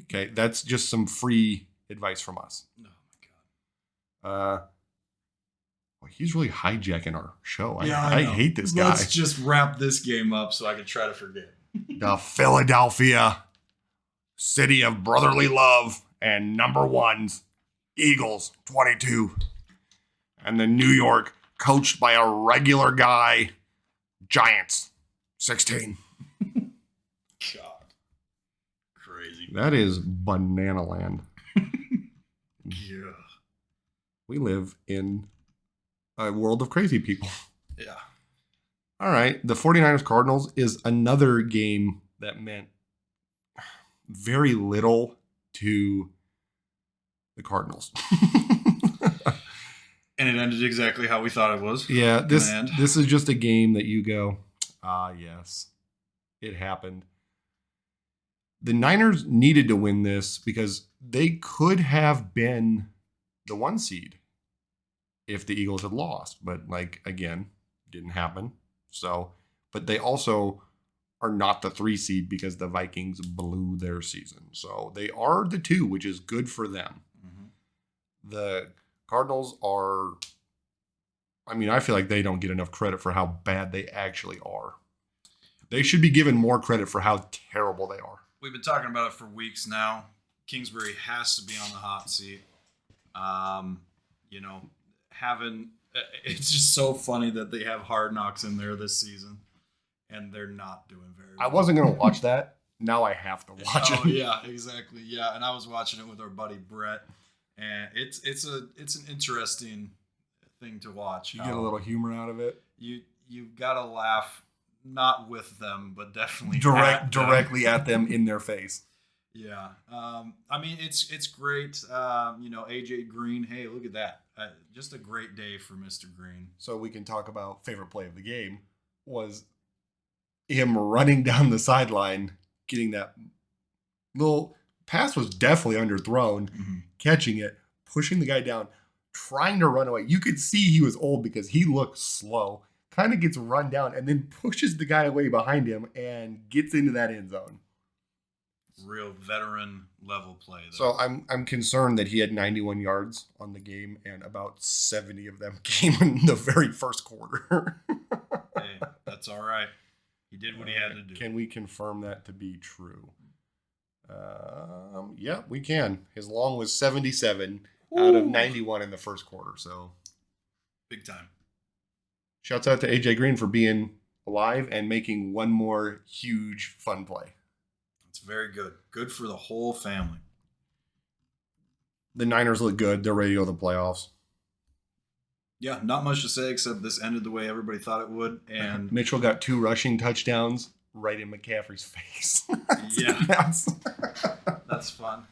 [SPEAKER 1] Okay, that's just some free advice from us.
[SPEAKER 2] Oh, my God.
[SPEAKER 1] he's really hijacking our show.
[SPEAKER 2] Yeah,
[SPEAKER 1] I
[SPEAKER 2] know.
[SPEAKER 1] hate this guy.
[SPEAKER 2] Let's just wrap this game up so I can try to forget.
[SPEAKER 1] The Philadelphia city of brotherly love and number ones, Eagles 22. And the New York, coached by a regular guy, Giants 16.
[SPEAKER 2] God. Crazy.
[SPEAKER 1] That is banana land.
[SPEAKER 2] Yeah.
[SPEAKER 1] We live in a world of crazy people.
[SPEAKER 2] Yeah.
[SPEAKER 1] All right. The 49ers Cardinals is another game that meant very little to the Cardinals.
[SPEAKER 2] And it ended exactly how we thought it was.
[SPEAKER 1] Yeah, this is just a game that you go, yes, it happened. The Niners needed to win this because they could have been the 1 seed if the Eagles had lost. But, again, didn't happen. So, but they also are not the 3 seed because the Vikings blew their season. So they are the 2, which is good for them. Mm-hmm. The Cardinals are, I feel like they don't get enough credit for how bad they actually are. They should be given more credit for how terrible they are.
[SPEAKER 2] We've been talking about it for weeks now. Kingsbury has to be on the hot seat. It's just so funny that they have Hard Knocks in there this season, and they're not doing very well.
[SPEAKER 1] I wasn't going to watch that. Now I have to watch it.
[SPEAKER 2] Oh, yeah, exactly. Yeah, and I was watching it with our buddy Brett, and it's an interesting thing to watch.
[SPEAKER 1] You get a little humor out of it.
[SPEAKER 2] You've got to laugh, not with them, but definitely
[SPEAKER 1] directly at them in their face.
[SPEAKER 2] Yeah. It's great. AJ Green. Hey, look at that. Just a great day for Mr. Green.
[SPEAKER 1] So we can talk about favorite play of the game was him running down the sideline, getting that little pass was definitely underthrown, catching it, pushing the guy down, trying to run away. You could see he was old because he looked slow, kind of gets run down, and then pushes the guy away behind him and gets into that end zone.
[SPEAKER 2] Real veteran level play there.
[SPEAKER 1] So I'm concerned that he had 91 yards on the game and about 70 of them came in the very first quarter.
[SPEAKER 2] Hey, that's all right. He did what he had to do.
[SPEAKER 1] Can we confirm that to be true? Yeah, we can. His long was 77 out of 91 in the first quarter. So
[SPEAKER 2] big time.
[SPEAKER 1] Shouts out to AJ Green for being alive and making one more huge fun play.
[SPEAKER 2] It's very good. Good for the whole family.
[SPEAKER 1] The Niners look good. They're ready to go to the playoffs.
[SPEAKER 2] Yeah, not much to say except this ended the way everybody thought it would. And
[SPEAKER 1] Mitchell got 2 rushing touchdowns right in McCaffrey's face.
[SPEAKER 2] Yeah. That's fun.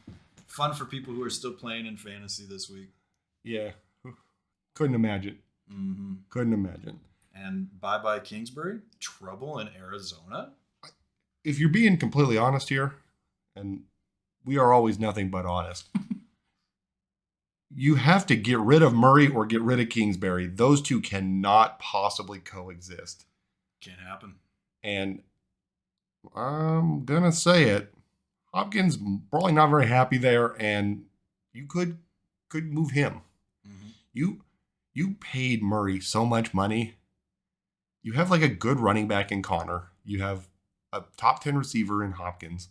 [SPEAKER 2] Fun for people who are still playing in fantasy this week.
[SPEAKER 1] Yeah. Couldn't imagine.
[SPEAKER 2] Mm-hmm.
[SPEAKER 1] Couldn't imagine.
[SPEAKER 2] And bye-bye Kingsbury. Trouble in Arizona.
[SPEAKER 1] If you're being completely honest here, and we are always nothing but honest, you have to get rid of Murray or get rid of Kingsbury. Those 2 cannot possibly coexist.
[SPEAKER 2] Can't happen.
[SPEAKER 1] And I'm going to say it. Hopkins probably not very happy there, and you could move him. Mm-hmm. You paid Murray so much money. You have a good running back in Connor. You have a top 10 receiver in Hopkins.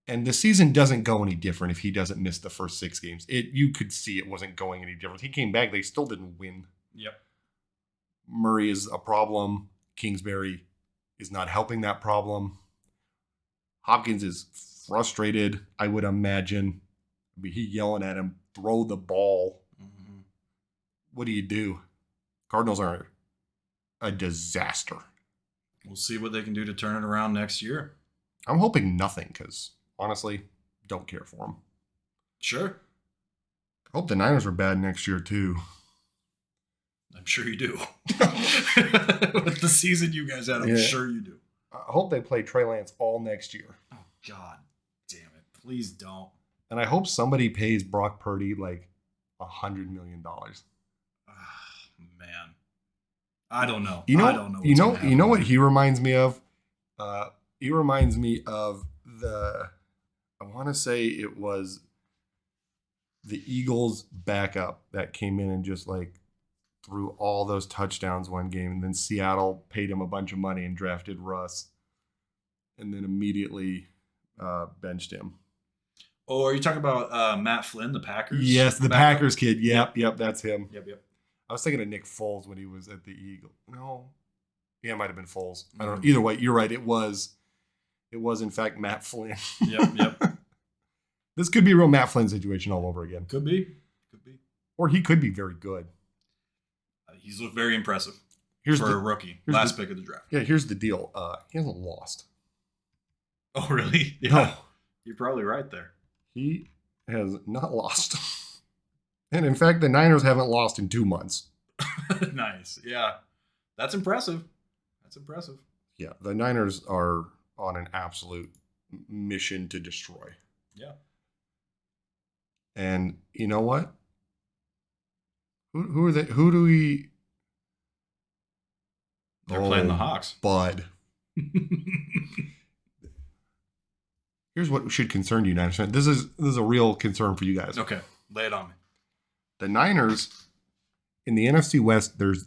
[SPEAKER 1] And the season doesn't go any different if he doesn't miss the first 6 games. You could see it wasn't going any different. He came back. They still didn't win.
[SPEAKER 2] Yep.
[SPEAKER 1] Murray is a problem. Kingsbury is not helping that problem. Hopkins is frustrated, I would imagine. He yelling at him, throw the ball. Mm-hmm. What do? Cardinals are a disaster.
[SPEAKER 2] We'll see what they can do to turn it around next year.
[SPEAKER 1] I'm hoping nothing because, honestly, don't care for them.
[SPEAKER 2] Sure.
[SPEAKER 1] I hope the Niners are bad next year, too.
[SPEAKER 2] I'm sure you do. With the season you guys had, I'm sure you do.
[SPEAKER 1] I hope they play Trey Lance all next year.
[SPEAKER 2] Oh, God damn it. Please don't.
[SPEAKER 1] And I hope somebody pays Brock Purdy $100 million.
[SPEAKER 2] Man. I don't know.
[SPEAKER 1] I don't know. You know what he reminds me of? He reminds me of I want to say it was the Eagles backup that came in and just threw all those touchdowns one game, and then Seattle paid him a bunch of money and drafted Russ, and then immediately benched him.
[SPEAKER 2] Oh, are you talking about Matt Flynn, the Packers?
[SPEAKER 1] Yes, the
[SPEAKER 2] backup?
[SPEAKER 1] Packers kid. Yep, that's him.
[SPEAKER 2] Yep.
[SPEAKER 1] I was thinking of Nick Foles when he was at the Eagles. No. Yeah, it might have been Foles. I don't know. Either way, you're right. It was in fact Matt Flynn.
[SPEAKER 2] Yep.
[SPEAKER 1] This could be a real Matt Flynn situation all over again.
[SPEAKER 2] Could be.
[SPEAKER 1] Or he could be very good.
[SPEAKER 2] He's looked very impressive
[SPEAKER 1] Here's
[SPEAKER 2] for
[SPEAKER 1] the-
[SPEAKER 2] a rookie.
[SPEAKER 1] here's
[SPEAKER 2] Last
[SPEAKER 1] the-
[SPEAKER 2] pick of the draft.
[SPEAKER 1] Yeah, here's the deal. He hasn't lost.
[SPEAKER 2] Oh, really? Yeah.
[SPEAKER 1] No,
[SPEAKER 2] You're probably right there.
[SPEAKER 1] he has not lost. And in fact, the Niners haven't lost in 2 months.
[SPEAKER 2] Nice. Yeah. That's impressive.
[SPEAKER 1] Yeah, the Niners are on an absolute mission to destroy.
[SPEAKER 2] Yeah.
[SPEAKER 1] And you know what? Who are they? Who do we?
[SPEAKER 2] They're playing the Hawks.
[SPEAKER 1] Bud. Here's what should concern you, Niners fans. This is a real concern for you guys.
[SPEAKER 2] Okay. Lay it on me.
[SPEAKER 1] The Niners in the NFC West, there's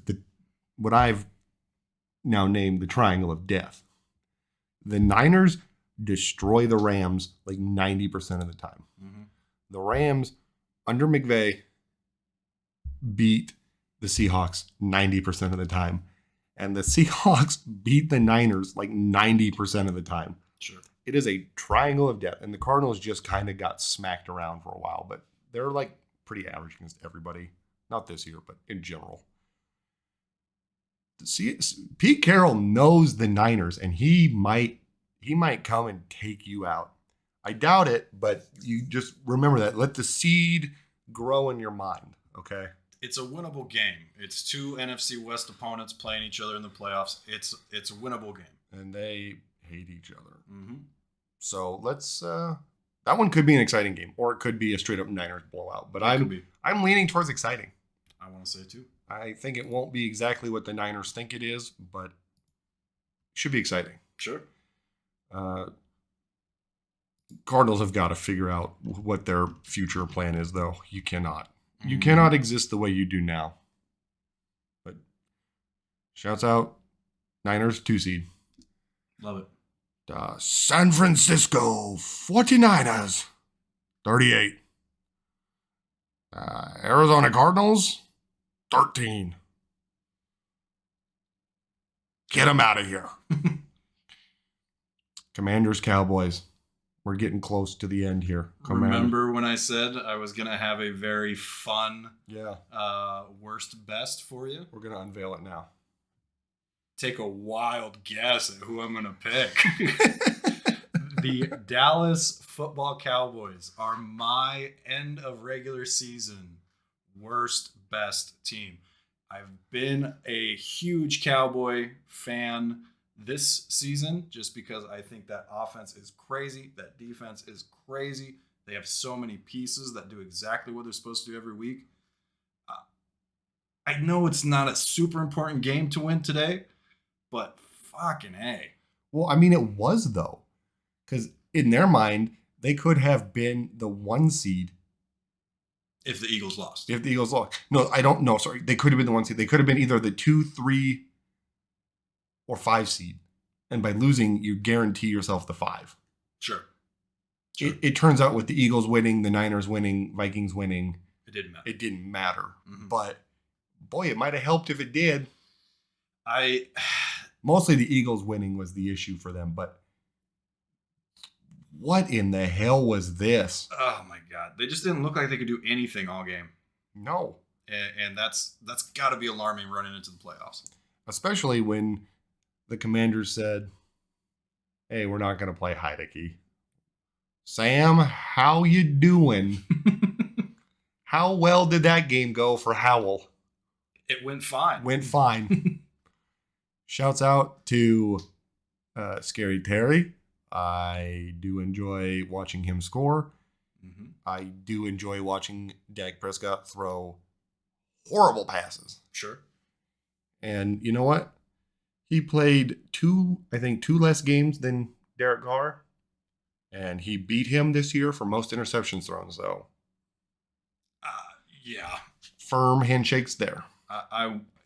[SPEAKER 1] what I've now named the Triangle of Death. The Niners destroy the Rams like 90% of the time.
[SPEAKER 2] Mm-hmm.
[SPEAKER 1] The Rams under McVay beat the Seahawks 90% of the time. And the Seahawks beat the Niners like 90% of the time.
[SPEAKER 2] Sure.
[SPEAKER 1] It is a triangle of death. And the Cardinals just kind of got smacked around for a while, but they're like pretty average against everybody. Not this year, but in general. See, Pete Carroll knows the Niners, and he might come and take you out. I doubt it, but you just remember that. Let the seed grow in your mind, okay?
[SPEAKER 2] It's a winnable game. It's two NFC West opponents playing each other in the playoffs. It's a winnable game.
[SPEAKER 1] And they hate each other.
[SPEAKER 2] Mm-hmm.
[SPEAKER 1] So let's that one could be an exciting game, or it could be a straight up Niners blowout. But I'm leaning towards exciting.
[SPEAKER 2] I want to say too.
[SPEAKER 1] I think it won't be exactly what the Niners think it is, but it should be exciting.
[SPEAKER 2] Sure.
[SPEAKER 1] Cardinals have got to figure out what their future plan is, though. You cannot. You
[SPEAKER 2] Mhm.
[SPEAKER 1] cannot exist the way you do now. But shouts out, Niners 2 seed.
[SPEAKER 2] Love it.
[SPEAKER 1] San Francisco 49ers 38. Arizona Cardinals 13. Get them out of here. Commanders Cowboys. We're getting close to the end here.
[SPEAKER 2] Remember when I said I was going to have a very fun
[SPEAKER 1] Yeah.
[SPEAKER 2] worst best for you?
[SPEAKER 1] We're going to unveil it now.
[SPEAKER 2] Take a wild guess at who I'm going to pick. The Dallas Football Cowboys are my end of regular season worst best team. I've been a huge Cowboy fan this season just because I think that offense is crazy. That defense is crazy. They have so many pieces that do exactly what they're supposed to do every week. I know it's not a super important game to win today, but fucking A.
[SPEAKER 1] Well, I mean, it was, though. Because in their mind, they could have been the 1 seed
[SPEAKER 2] If the Eagles lost.
[SPEAKER 1] if the Eagles lost. No, I don't know. Sorry. They could have been the 1 seed. They could have been either the 2, 3, or 5 seed. And by losing, you guarantee yourself the 5.
[SPEAKER 2] Sure.
[SPEAKER 1] It turns out with the Eagles winning, the Niners winning, Vikings winning,
[SPEAKER 2] It didn't matter.
[SPEAKER 1] it didn't matter.
[SPEAKER 2] Mhm.
[SPEAKER 1] But, boy, it might have helped if it did.
[SPEAKER 2] I
[SPEAKER 1] Mostly the Eagles winning was the issue for them. But what in the hell was this?
[SPEAKER 2] oh my God. They just didn't look like they could do anything all game.
[SPEAKER 1] No.
[SPEAKER 2] And that's got to be alarming running into the playoffs.
[SPEAKER 1] Especially when the Commanders said, hey, we're not going to play Heinicke. Sam, how you doing? How well did that game go for Howell?
[SPEAKER 2] It went fine.
[SPEAKER 1] Went fine. Shouts out to Scary Terry. I do enjoy watching him score.
[SPEAKER 2] Mm-hmm.
[SPEAKER 1] I do enjoy watching Dak Prescott throw horrible passes.
[SPEAKER 2] Sure.
[SPEAKER 1] And you know what? He played 2 less games than Derek Carr. And he beat him this year for most interceptions thrown. So
[SPEAKER 2] Yeah.
[SPEAKER 1] firm handshakes there.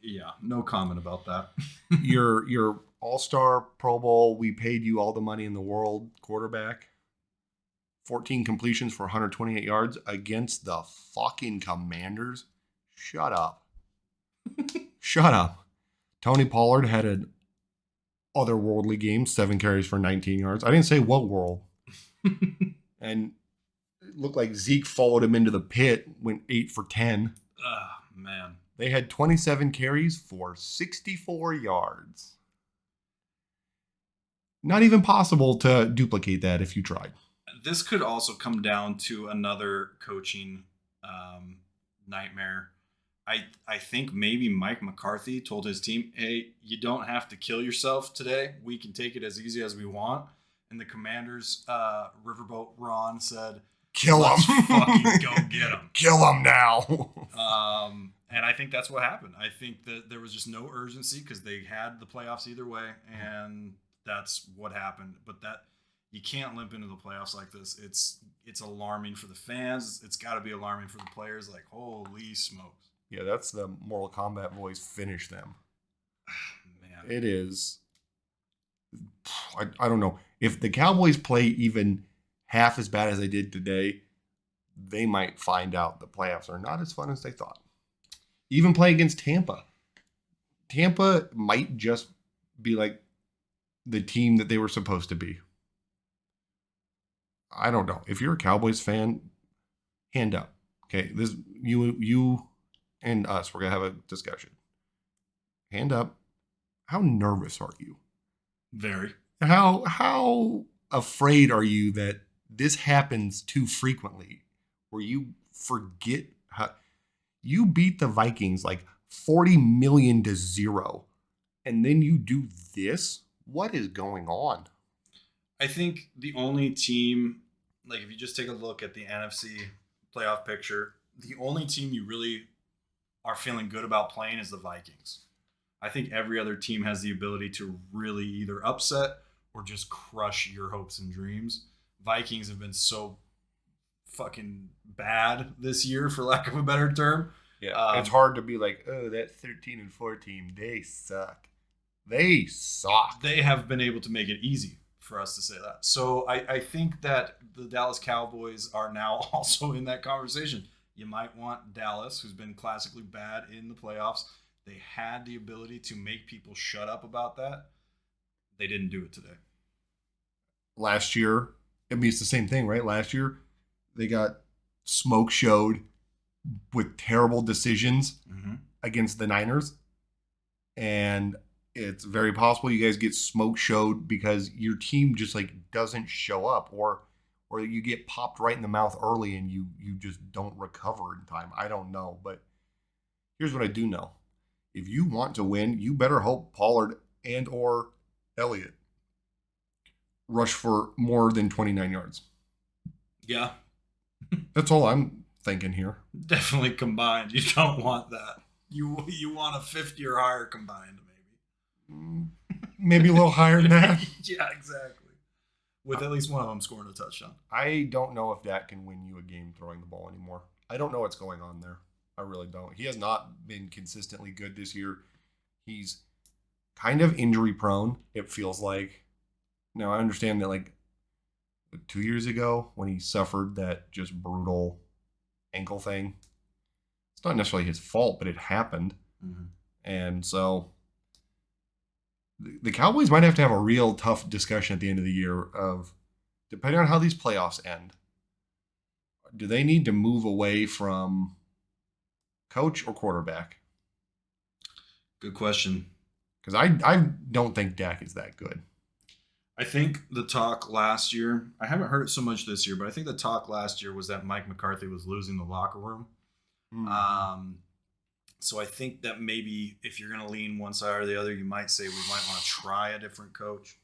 [SPEAKER 2] Yeah, no comment about that.
[SPEAKER 1] Your all-star Pro Bowl, we paid you all the money in the world quarterback. 14 completions for 128 yards against the fucking Commanders. Shut up. Shut up. Tony Pollard had an otherworldly game, 7 carries for 19 yards. I didn't say what world. And it looked like Zeke followed him into the pit, went 8 for 10.
[SPEAKER 2] Oh, man.
[SPEAKER 1] They had 27 carries for 64 yards. Not even possible to duplicate that if you tried.
[SPEAKER 2] This could also come down to another coaching nightmare. I think maybe Mike McCarthy told his team, hey, you don't have to kill yourself today. We can take it as easy as we want. And the Commanders, Riverboat Ron said,
[SPEAKER 1] Kill him.
[SPEAKER 2] Fucking go get him.
[SPEAKER 1] Kill him now.
[SPEAKER 2] And I think that's what happened. I think that there was just no urgency because they had the playoffs either way. And that's what happened. But that you can't limp into the playoffs like this. It's alarming for the fans. It's got to be alarming for the players. Like, holy smokes.
[SPEAKER 1] Yeah, that's the Mortal Kombat voice. Finish them.
[SPEAKER 2] Man.
[SPEAKER 1] It is. I don't know. If the Cowboys play even half as bad as they did today, they might find out the playoffs are not as fun as they thought. Even play against Tampa. Tampa might just be like the team that they were supposed to be. I don't know. If you're a Cowboys fan, hand up. Okay, this you and us, we're gonna have a discussion. Hand up. How nervous are you?
[SPEAKER 2] Very.
[SPEAKER 1] How afraid are you that this happens too frequently, where you forget how you beat the Vikings like 40 million to 0, and then you do this? What is going on?
[SPEAKER 2] I think the only team, like if you just take a look at the NFC playoff picture, the only team you really are feeling good about playing is the Vikings. I think every other team has the ability to really either upset or just crush your hopes and dreams. Vikings have been so fucking bad this year, for lack of a better term.
[SPEAKER 1] Yeah, it's hard to be like, oh, that 13-4 team, they suck. They suck.
[SPEAKER 2] They have been able to make it easy for us to say that. So I think that the Dallas Cowboys are now also in that conversation. You might want Dallas, who's been classically bad in the playoffs. They had the ability to make people shut up about that. They didn't do it today.
[SPEAKER 1] Last year, I mean, it's the same thing, right? Last year, they got smoke showed with terrible decisions against the Niners. And it's very possible you guys get smoke showed because your team just like doesn't show up, or you get popped right in the mouth early and you just don't recover in time. I don't know, but here's what I do know. If you want to win, you better hope Pollard and or Elliott rush for more than 29 yards.
[SPEAKER 2] Yeah.
[SPEAKER 1] That's all I'm thinking here.
[SPEAKER 2] Definitely combined. You don't want that. You want a 50 or higher combined, maybe.
[SPEAKER 1] Maybe a little higher than that.
[SPEAKER 2] Yeah, exactly. With at least one of them scoring a touchdown.
[SPEAKER 1] I don't know if Dak can win you a game throwing the ball anymore. I don't know what's going on there. I really don't. He has not been consistently good this year. He's kind of injury prone, it feels like. Now, I understand that like 2 years ago when he suffered that just brutal ankle thing, it's not necessarily his fault, but it happened.
[SPEAKER 2] Mm-hmm.
[SPEAKER 1] And so the Cowboys might have to have a real tough discussion at the end of the year of, depending on how these playoffs end, do they need to move away from coach or quarterback?
[SPEAKER 2] Good question.
[SPEAKER 1] Because I don't think Dak is that good.
[SPEAKER 2] I think the talk last year, I haven't heard it so much this year, but I think the talk last year was that Mike McCarthy was losing the locker room. Mm-hmm. So I think that maybe if you're going to lean one side or the other, you might say we might want to try a different coach.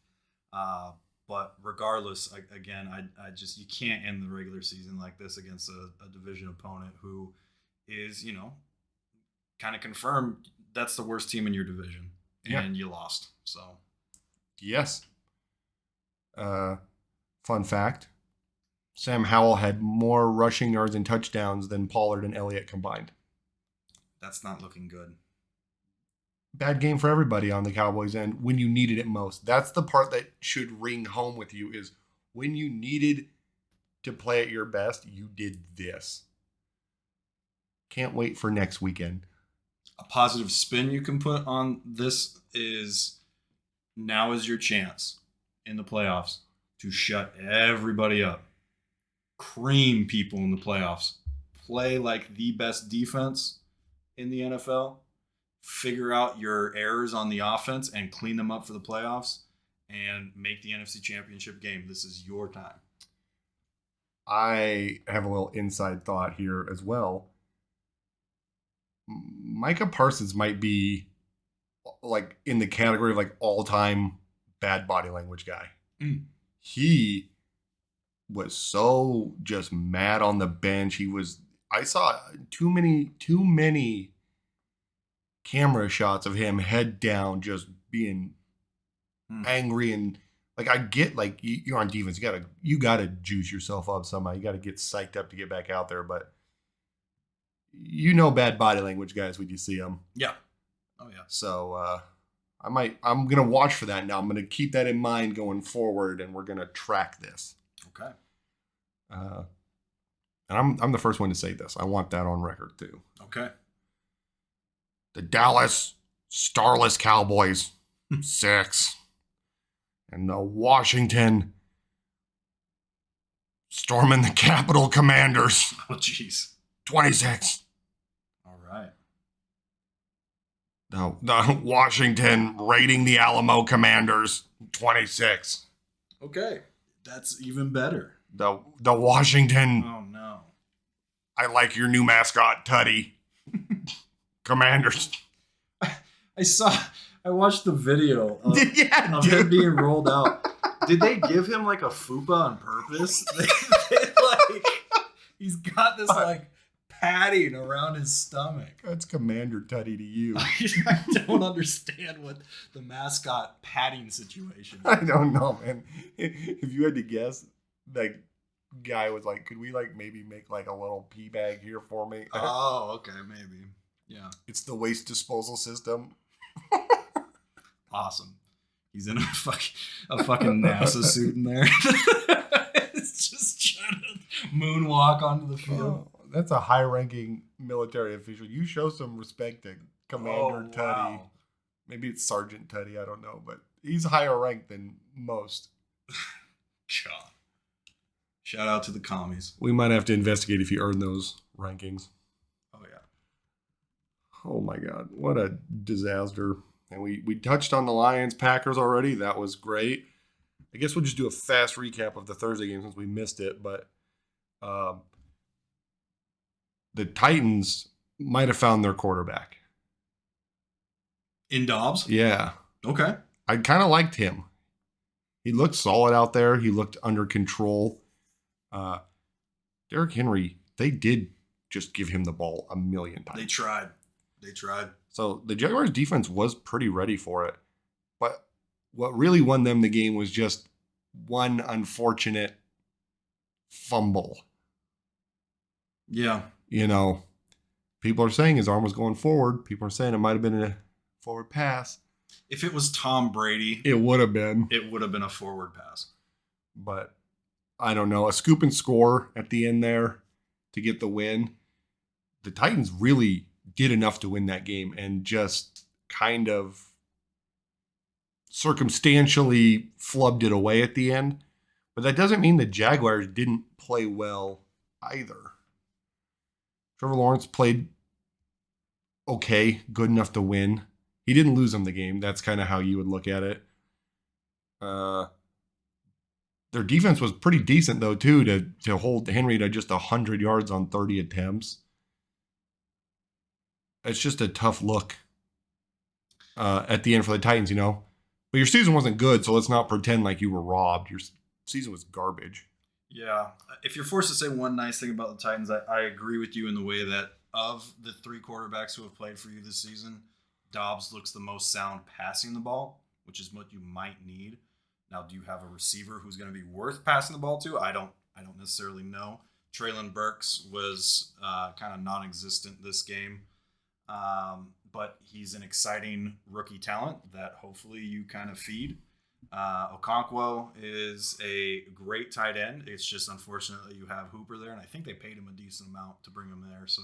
[SPEAKER 2] But regardless, I just, you can't end the regular season like this against a division opponent who is, kind of confirmed that's the worst team in your division, and you lost. So,
[SPEAKER 1] yes. Fun fact: Sam Howell had more rushing yards and touchdowns than Pollard and Elliott combined.
[SPEAKER 2] That's not looking good.
[SPEAKER 1] bad game for everybody on the Cowboys end when you needed it most. That's the part that should ring home with you is when you needed to play at your best, you did this. Can't wait for next weekend.
[SPEAKER 2] A positive spin you can put on this is now is your chance in the playoffs to shut everybody up. Cream people in the playoffs. Play like the best defense in the NFL. Figure out your errors on the offense and clean them up for the playoffs and make the NFC Championship game. This is your time.
[SPEAKER 1] I have a little inside thought here as well. Micah Parsons might be like in the category of like all-time bad body language guy. He was so just mad on the bench. I saw too many camera shots of him head down, just being angry. And like, I get like you're on defense. You gotta juice yourself up somehow. You gotta get psyched up to get back out there. But bad body language guys when you see them.
[SPEAKER 2] Yeah. Oh yeah.
[SPEAKER 1] So I'm gonna watch for that now. I'm gonna keep that in mind going forward, and we're gonna track this.
[SPEAKER 2] Okay.
[SPEAKER 1] And I'm the first one to say this. I want that on record too.
[SPEAKER 2] Okay.
[SPEAKER 1] The Dallas Starless Cowboys 6, and the Washington Storming the Capitol Commanders.
[SPEAKER 2] Oh jeez.
[SPEAKER 1] 26.
[SPEAKER 2] All right.
[SPEAKER 1] The Washington Raiding the Alamo Commanders 26.
[SPEAKER 2] Okay. That's even better.
[SPEAKER 1] The Washington.
[SPEAKER 2] Oh no.
[SPEAKER 1] I like your new mascot, Tutty. Commanders.
[SPEAKER 2] I watched the video of
[SPEAKER 1] of
[SPEAKER 2] him being rolled out. Did they give him like a fupa on purpose? He's got this like padding around his stomach.
[SPEAKER 1] That's Commander Tutty to you.
[SPEAKER 2] I don't understand what the mascot padding situation is.
[SPEAKER 1] I don't know, man. If you had to guess, that guy was like, could we like maybe make like a little pee bag here for me?
[SPEAKER 2] Oh, okay, maybe. Yeah.
[SPEAKER 1] It's the waste disposal system.
[SPEAKER 2] Awesome. He's in a fucking NASA suit in there. It's just trying to moonwalk onto the field.
[SPEAKER 1] Oh, that's a high-ranking military official. You show some respect to Commander Tutty.
[SPEAKER 2] Wow.
[SPEAKER 1] Maybe it's Sergeant Tutty. I don't know, but he's higher ranked than most.
[SPEAKER 2] God. Shout out to the commies.
[SPEAKER 1] We might have to investigate if he earned those rankings.
[SPEAKER 2] Oh yeah.
[SPEAKER 1] Oh my God, what a disaster! And we touched on the Lions Packers already. That was great. I guess we'll just do a fast recap of the Thursday game since we missed it. But the Titans might have found their quarterback.
[SPEAKER 2] In Dobbs?
[SPEAKER 1] Yeah.
[SPEAKER 2] Okay.
[SPEAKER 1] I kind of liked him. He looked solid out there. He looked under control. Derrick Henry, they did just give him the ball a million times.
[SPEAKER 2] They tried.
[SPEAKER 1] So the Jaguars defense was pretty ready for it. But what really won them the game was just one unfortunate fumble.
[SPEAKER 2] Yeah.
[SPEAKER 1] People are saying his arm was going forward. People are saying it might have been a forward pass.
[SPEAKER 2] If it was Tom Brady,
[SPEAKER 1] It would have been.
[SPEAKER 2] it would have been a forward pass.
[SPEAKER 1] But I don't know. A scoop and score at the end there to get the win. The Titans really did enough to win that game and just kind of circumstantially flubbed it away at the end. But that doesn't mean the Jaguars didn't play well either. Trevor Lawrence played okay, good enough to win. He didn't lose them the game. That's kind of how you would look at it. Their defense was pretty decent, though, too, to hold Henry to just 100 yards on 30 attempts. It's just a tough look at the end for the Titans, But your season wasn't good, so let's not pretend like you were robbed. Your season was garbage.
[SPEAKER 2] Yeah. If you're forced to say one nice thing about the Titans, I agree with you in the way that of the three quarterbacks who have played for you this season, Dobbs looks the most sound passing the ball, which is what you might need. Now, do you have a receiver who's going to be worth passing the ball to? I don't necessarily know. Traylon Burks was kind of non-existent this game. But he's an exciting rookie talent that hopefully you kind of feed. Okonkwo is a great tight end. It's just unfortunate that you have Hooper there, and I think they paid him a decent amount to bring him there. So,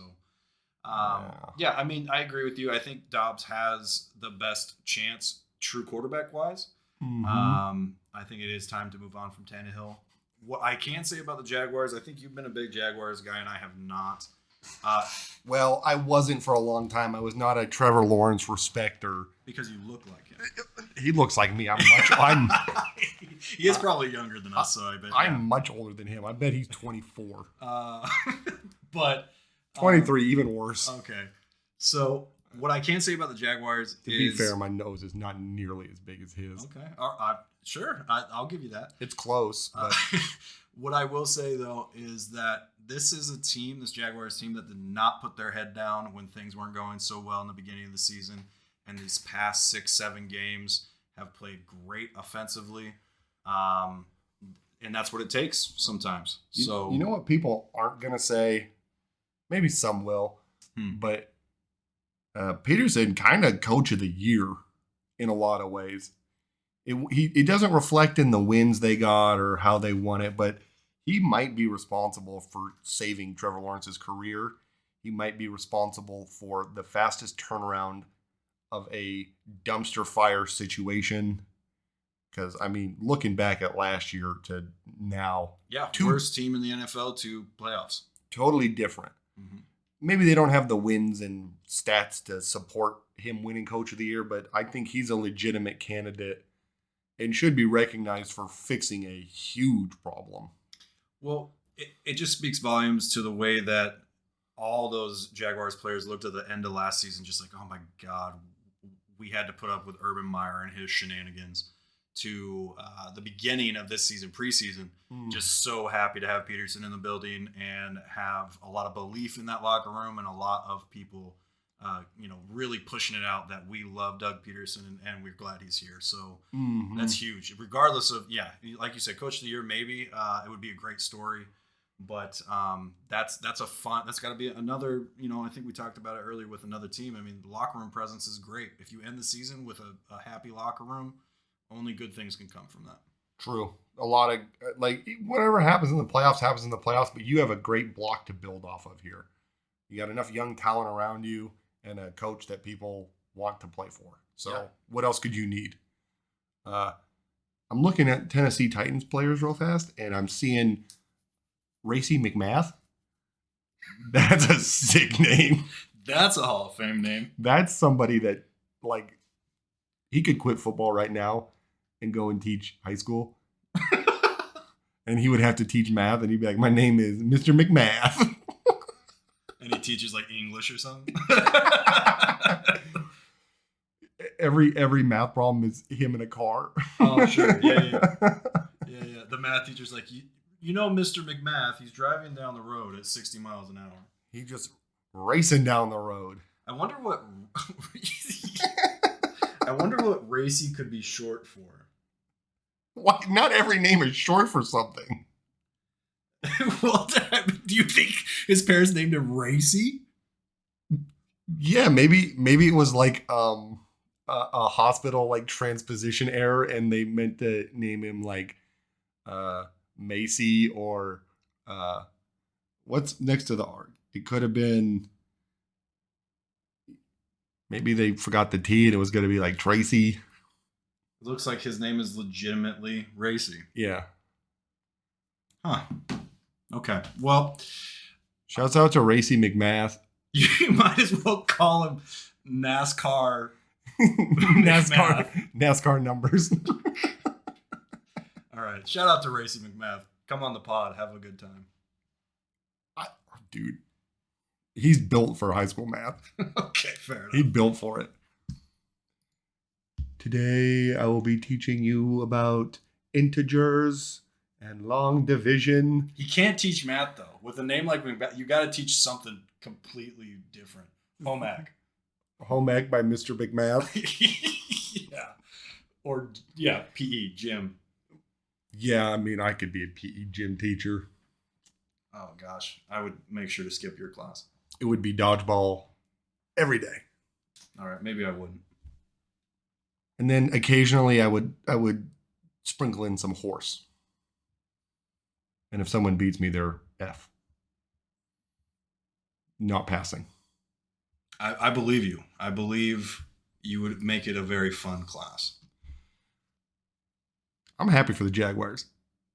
[SPEAKER 2] yeah, I mean, I agree with you. I think Dobbs has the best chance, true quarterback wise. I think it is time to move on from Tannehill. What I can say about the Jaguars, I think you've been a big Jaguars guy, and I have not.
[SPEAKER 1] Well, I wasn't for a long time. I was not a Trevor Lawrence respecter.
[SPEAKER 2] Because you look like him.
[SPEAKER 1] He looks like me.
[SPEAKER 2] He is probably younger than us, so I bet.
[SPEAKER 1] I'm much older than him. I bet he's 24.
[SPEAKER 2] But
[SPEAKER 1] 23, even worse.
[SPEAKER 2] Okay. So what I can say about the Jaguars
[SPEAKER 1] to be fair, my nose is not nearly as big as his.
[SPEAKER 2] Okay. Sure. I'll give you that.
[SPEAKER 1] It's close. But
[SPEAKER 2] what I will say, though, is that this is a team, this Jaguars team, that did not put their head down when things weren't going so well in the beginning of the season. And these past 6-7 games have played great offensively. And that's what it takes sometimes. So
[SPEAKER 1] you know what people aren't going to say? Maybe some will. But Peterson kind of coach of the year in a lot of ways. It doesn't reflect in the wins they got or how they won it, but he might be responsible for saving Trevor Lawrence's career. He might be responsible for the fastest turnaround of a dumpster fire situation. Because, I mean, looking back at last year to now.
[SPEAKER 2] Yeah, worst team in the NFL to playoffs.
[SPEAKER 1] Totally different. Mm-hmm. Maybe they don't have the wins and stats to support him winning Coach of the Year, but I think he's a legitimate candidate and should be recognized for fixing a huge problem.
[SPEAKER 2] Well, it just speaks volumes to the way that all those Jaguars players looked at the end of last season just like, oh my God, we had to put up with Urban Meyer and his shenanigans, to the beginning of this season, preseason. Just so happy to have Peterson in the building and have a lot of belief in that locker room and a lot of people really pushing it out that we love Doug Peterson and we're glad he's here. So that's huge. Regardless of, like you said, Coach of the Year, maybe it would be a great story. But that's got to be another, I think we talked about it earlier with another team. I mean, the locker room presence is great. If you end the season with a happy locker room, only good things can come from that.
[SPEAKER 1] True. A lot of, whatever happens in the playoffs, but you have a great block to build off of here. You got enough young talent around you and a coach that people want to play for. So What else could you need? I'm looking at Tennessee Titans players real fast, and I'm seeing Racey McMath. That's a sick name.
[SPEAKER 2] That's a Hall of Fame name.
[SPEAKER 1] That's somebody that, he could quit football right now and go and teach high school. And he would have to teach math, and he'd be like, my name is Mr. McMath.
[SPEAKER 2] And he teaches English or something.
[SPEAKER 1] Every math problem is him in a car.
[SPEAKER 2] Oh, sure. Yeah. The math teacher's like, Mr. McMath, he's driving down the road at 60 miles an hour.
[SPEAKER 1] He just racing down the road.
[SPEAKER 2] I wonder what Racy could be short for.
[SPEAKER 1] Why? Not every name is short for something.
[SPEAKER 2] Well, do you think his parents named him Racy?
[SPEAKER 1] Yeah, maybe it was a hospital transposition error, and they meant to name him Macy or what's next to the R? It could have been. Maybe they forgot the T and it was going to be Tracy.
[SPEAKER 2] It looks like his name is legitimately Racy.
[SPEAKER 1] Yeah.
[SPEAKER 2] Huh. Okay. Well,
[SPEAKER 1] shouts out to Racey McMath.
[SPEAKER 2] You might as well call him NASCAR.
[SPEAKER 1] NASCAR numbers.
[SPEAKER 2] All right. Shout out to Racey McMath. Come on the pod. Have a good time.
[SPEAKER 1] Dude. He's built for high school math.
[SPEAKER 2] Okay, fair enough.
[SPEAKER 1] He built for it. Today, I will be teaching you about integers and long division.
[SPEAKER 2] He can't teach math, though. With a name like McMath, you got to teach something completely different. Home ec.
[SPEAKER 1] Home ec by Mr. McMath.
[SPEAKER 2] Yeah. Or, PE, gym.
[SPEAKER 1] Yeah, I mean, I could be a PE gym teacher.
[SPEAKER 2] Oh, gosh. I would make sure to skip your class.
[SPEAKER 1] It would be dodgeball every day.
[SPEAKER 2] All right, maybe I wouldn't.
[SPEAKER 1] And then occasionally I would sprinkle in some horse. And if someone beats me, they're F. Not passing.
[SPEAKER 2] I believe you. I believe you would make it a very fun class.
[SPEAKER 1] I'm happy for the Jaguars.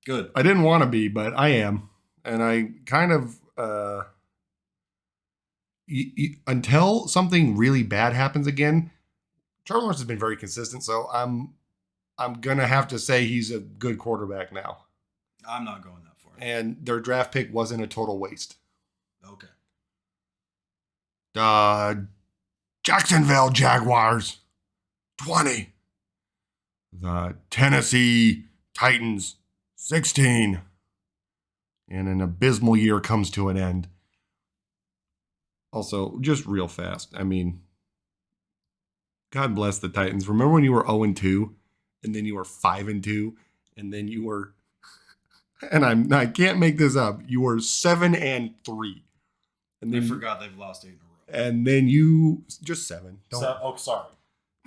[SPEAKER 2] Good.
[SPEAKER 1] I didn't want to be, but I am. And I kind of, until something really bad happens again, Trevor Lawrence has been very consistent. So I'm going to have to say he's a good quarterback now.
[SPEAKER 2] I'm not going that far.
[SPEAKER 1] And their draft pick wasn't a total waste.
[SPEAKER 2] Okay.
[SPEAKER 1] Jacksonville Jaguars, 20. The Tennessee Titans, 16. And an abysmal year comes to an end. Also, just real fast. I mean, God bless the Titans. Remember when you were 0-2, and then you were 5-2, and then you were, and I can't make this up, you were 7-3. And
[SPEAKER 2] I
[SPEAKER 1] then
[SPEAKER 2] forgot they've lost 8 in a row.
[SPEAKER 1] And then you just 7.
[SPEAKER 2] Sorry.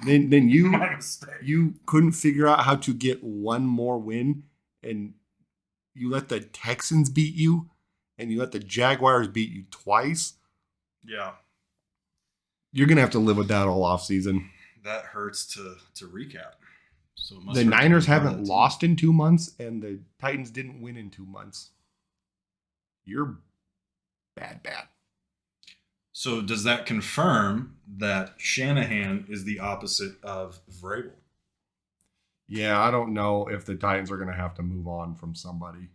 [SPEAKER 1] Then you
[SPEAKER 2] My mistake.
[SPEAKER 1] you couldn't figure out how to get one more win, and you let the Texans beat you, and you let the Jaguars beat you twice.
[SPEAKER 2] Yeah.
[SPEAKER 1] You're gonna have to live with that all offseason.
[SPEAKER 2] That hurts to recap. So it must
[SPEAKER 1] The
[SPEAKER 2] hurt to
[SPEAKER 1] Niners
[SPEAKER 2] be part of
[SPEAKER 1] haven't
[SPEAKER 2] that team.
[SPEAKER 1] lost in 2 months, and the Titans didn't win in 2 months. You're bad.
[SPEAKER 2] So does that confirm that Shanahan is the opposite of Vrabel?
[SPEAKER 1] Yeah, I don't know if the Titans are gonna have to move on from somebody.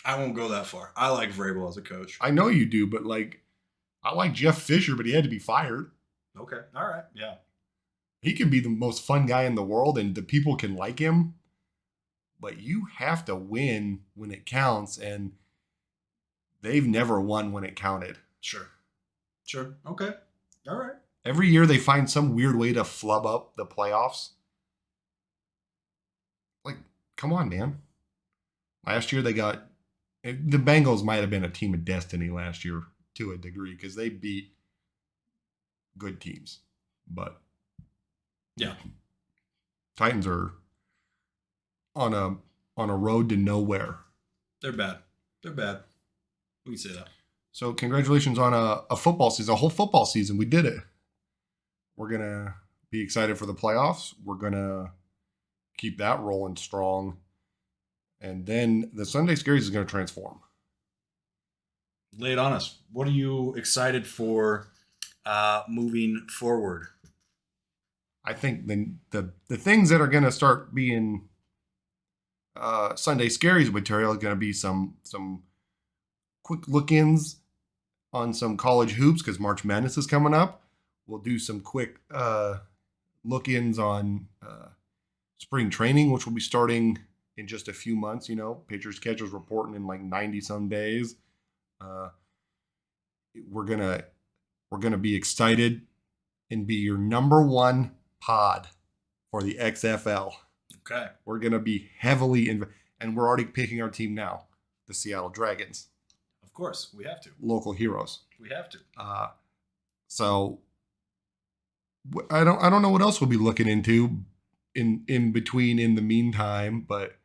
[SPEAKER 2] I won't go that far. I like Vrabel as a coach.
[SPEAKER 1] I know you do, but I like Jeff Fisher, but he had to be fired.
[SPEAKER 2] Okay. All right. Yeah.
[SPEAKER 1] He can be the most fun guy in the world and the people can like him, but you have to win when it counts, and they've never won when it counted.
[SPEAKER 2] Sure. Okay. All right.
[SPEAKER 1] Every year they find some weird way to flub up the playoffs. Like, come on, man. Last year the Bengals might have been a team of destiny last year to a degree because they beat good teams. But
[SPEAKER 2] Yeah.
[SPEAKER 1] Titans are on a road to nowhere.
[SPEAKER 2] They're bad. We can say that.
[SPEAKER 1] So congratulations on a football season, a whole football season. We did it. We're going to be excited for the playoffs. We're going to keep that rolling strong. And then the Sunday Scaries is going to transform.
[SPEAKER 2] Lay it on us. What are you excited for moving forward?
[SPEAKER 1] I think the things that are going to start being Sunday Scaries material is going to be some quick look-ins on some college hoops because March Madness is coming up. We'll do some quick look-ins on spring training, which will be starting in just a few months. You know, pitchers, catchers reporting in like 90 some days. We're gonna be excited and be your number one pod for the XFL.
[SPEAKER 2] Okay.
[SPEAKER 1] We're gonna be heavily and we're already picking our team now, the Seattle Dragons.
[SPEAKER 2] Of course, we have to.
[SPEAKER 1] Local heroes.
[SPEAKER 2] We have to.
[SPEAKER 1] So I don't know what else we'll be looking into in between in the meantime, but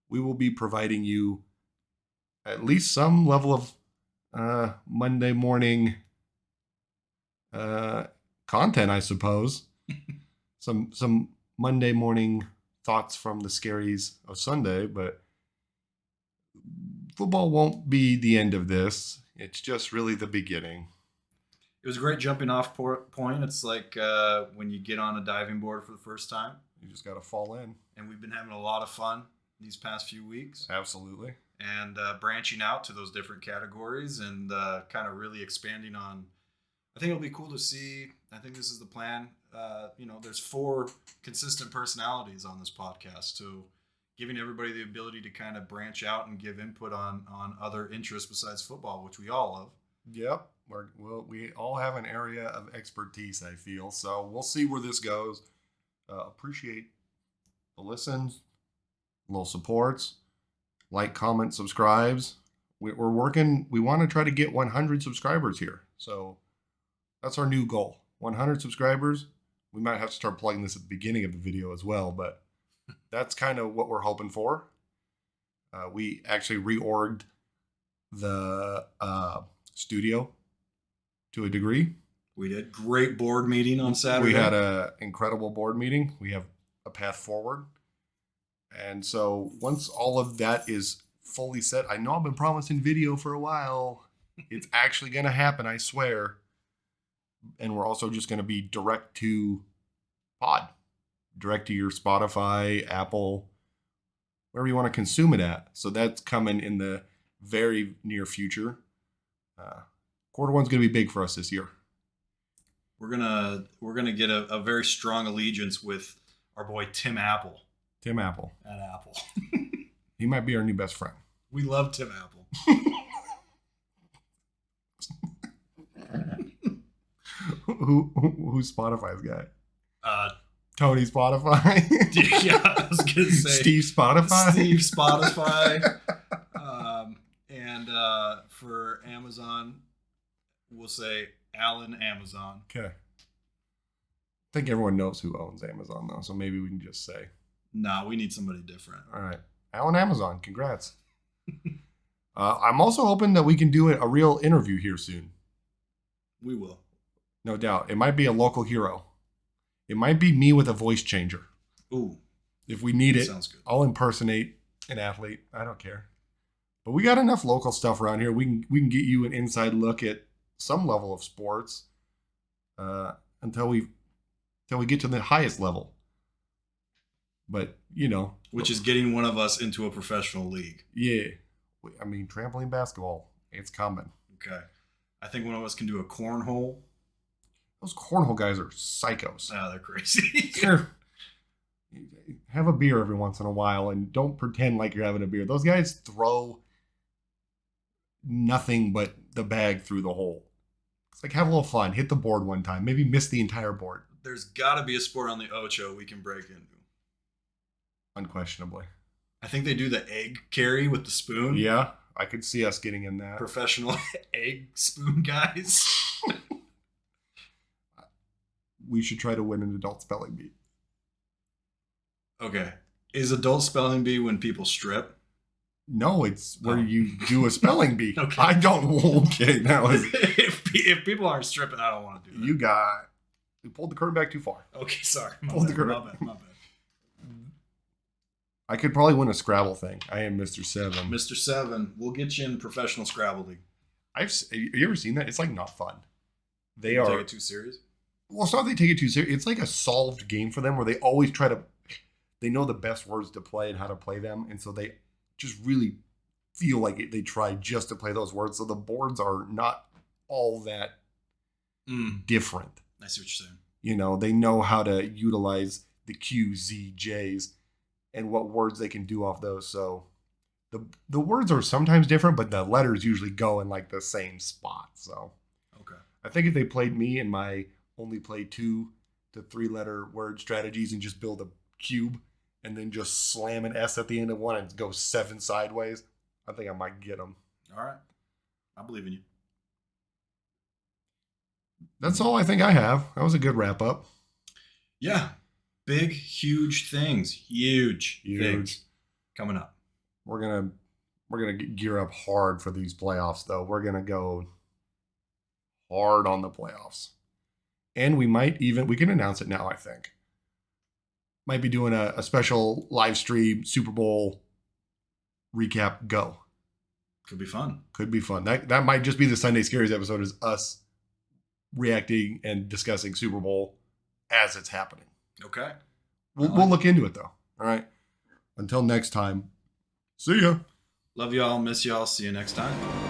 [SPEAKER 1] we will be providing you at least some level of Monday morning content, I suppose. some Monday morning thoughts from the Scaries of Sunday, but football won't be the end of this. It's just really the beginning.
[SPEAKER 2] It was a great jumping off point. It's like when you get on a diving board for the first time.
[SPEAKER 1] You just got to fall in.
[SPEAKER 2] And we've been having a lot of fun these past few weeks.
[SPEAKER 1] Absolutely.
[SPEAKER 2] And branching out to those different categories and kind of really expanding on. I think it'll be cool to see. I think this is the plan. There's 4 consistent personalities on this podcast. So giving everybody the ability to kind of branch out and give input on other interests besides football, which we all love.
[SPEAKER 1] Yep. We all have an area of expertise, I feel. So we'll see where this goes. Appreciate the listens, little supports, like, comment, subscribes. We're working. We want to try to get 100 subscribers here. So That's our new goal. 100 subscribers. We might have to start plugging this at the beginning of the video as well, but that's kind of what we're hoping for. We actually reorged the studio to a degree.
[SPEAKER 2] We did great board meeting on Saturday.
[SPEAKER 1] We had an incredible board meeting. We have a path forward. And so once all of that is fully set, I know I've been promising video for a while. It's actually going to happen, I swear. And we're also just going to be direct to pod, direct to your Spotify, Apple, wherever you want to consume it at. So that's coming in the very near future. Quarter one's going to be big for us this year.
[SPEAKER 2] We're gonna get a very strong allegiance with our boy Tim Apple.
[SPEAKER 1] Tim Apple.
[SPEAKER 2] At Apple.
[SPEAKER 1] He might be our new best friend.
[SPEAKER 2] We love Tim Apple.
[SPEAKER 1] Who's Spotify's guy? Tony Spotify.
[SPEAKER 2] Yeah, I was gonna say
[SPEAKER 1] Steve Spotify.
[SPEAKER 2] Steve Spotify. And for Amazon, we'll say Alan Amazon.
[SPEAKER 1] Okay. I think everyone knows who owns Amazon though, so maybe we can just say.
[SPEAKER 2] Nah, we need somebody different.
[SPEAKER 1] All right, Alan Amazon. Congrats. I'm also hoping that we can do a real interview here soon.
[SPEAKER 2] We will.
[SPEAKER 1] No doubt. It might be a local hero. It might be me with a voice changer.
[SPEAKER 2] Ooh.
[SPEAKER 1] If we need it,
[SPEAKER 2] sounds good.
[SPEAKER 1] I'll impersonate an athlete. I don't care. But we got enough local stuff around here. We can get you an inside look at some level of sports until we get to the highest level. But,
[SPEAKER 2] which is getting one of us into a professional league.
[SPEAKER 1] Yeah. I mean, trampoline basketball, it's coming.
[SPEAKER 2] Okay. I think one of us can do a cornhole.
[SPEAKER 1] Those cornhole guys are psychos.
[SPEAKER 2] Oh, they're crazy.
[SPEAKER 1] Have a beer every once in a while and don't pretend like you're having a beer. Those guys throw nothing but the bag through the hole. It's like, have a little fun. Hit the board one time. Maybe miss the entire board.
[SPEAKER 2] There's got to be a sport on the Ocho we can break into.
[SPEAKER 1] Unquestionably.
[SPEAKER 2] I think they do the egg carry with the spoon.
[SPEAKER 1] Yeah, I could see us getting in that.
[SPEAKER 2] Professional egg spoon guys.
[SPEAKER 1] We should try to win an adult spelling bee.
[SPEAKER 2] Okay. Is adult spelling bee when people strip?
[SPEAKER 1] No, it's where you do a spelling bee.
[SPEAKER 2] Okay.
[SPEAKER 1] I don't. Okay, now
[SPEAKER 2] if people aren't stripping, I don't want to do that.
[SPEAKER 1] You pulled the curtain back too far.
[SPEAKER 2] Okay, sorry. My bad.
[SPEAKER 1] I could probably win a Scrabble thing. I am Mr. 7.
[SPEAKER 2] Mr. 7, we'll get you in professional Scrabble league.
[SPEAKER 1] Have you ever seen that? It's like not fun. They
[SPEAKER 2] Take it too serious?
[SPEAKER 1] Well, it's not they take it too serious. It's like a solved game for them where they always they know the best words to play and how to play them. And so they just really feel like they try just to play those words. So the boards are not all that different.
[SPEAKER 2] I see what you're saying.
[SPEAKER 1] They know how to utilize the Q, Z, J's and what words they can do off those. So the words are sometimes different, but the letters usually go in like the same spot. So
[SPEAKER 2] okay.
[SPEAKER 1] I think if they played me and my only play 2 to 3 letter word strategies and just build a cube and then just slam an S at the end of one and go 7 sideways, I think I might get them.
[SPEAKER 2] All right. I believe in you.
[SPEAKER 1] That's all I think I have. That was a good wrap up.
[SPEAKER 2] Yeah. Big, huge things. Huge things coming up.
[SPEAKER 1] We're gonna gear up hard for these playoffs, though. We're gonna go hard on the playoffs, and we can announce it now. I think might be doing a special live stream Super Bowl recap. Go.
[SPEAKER 2] Could be fun.
[SPEAKER 1] Could be fun. That might just be the Sunday Scaries episode. Is us reacting and discussing Super Bowl as it's happening.
[SPEAKER 2] Okay.
[SPEAKER 1] We'll look into it, though. All right. Until next time, see ya.
[SPEAKER 2] Love y'all. Miss y'all. See you next time.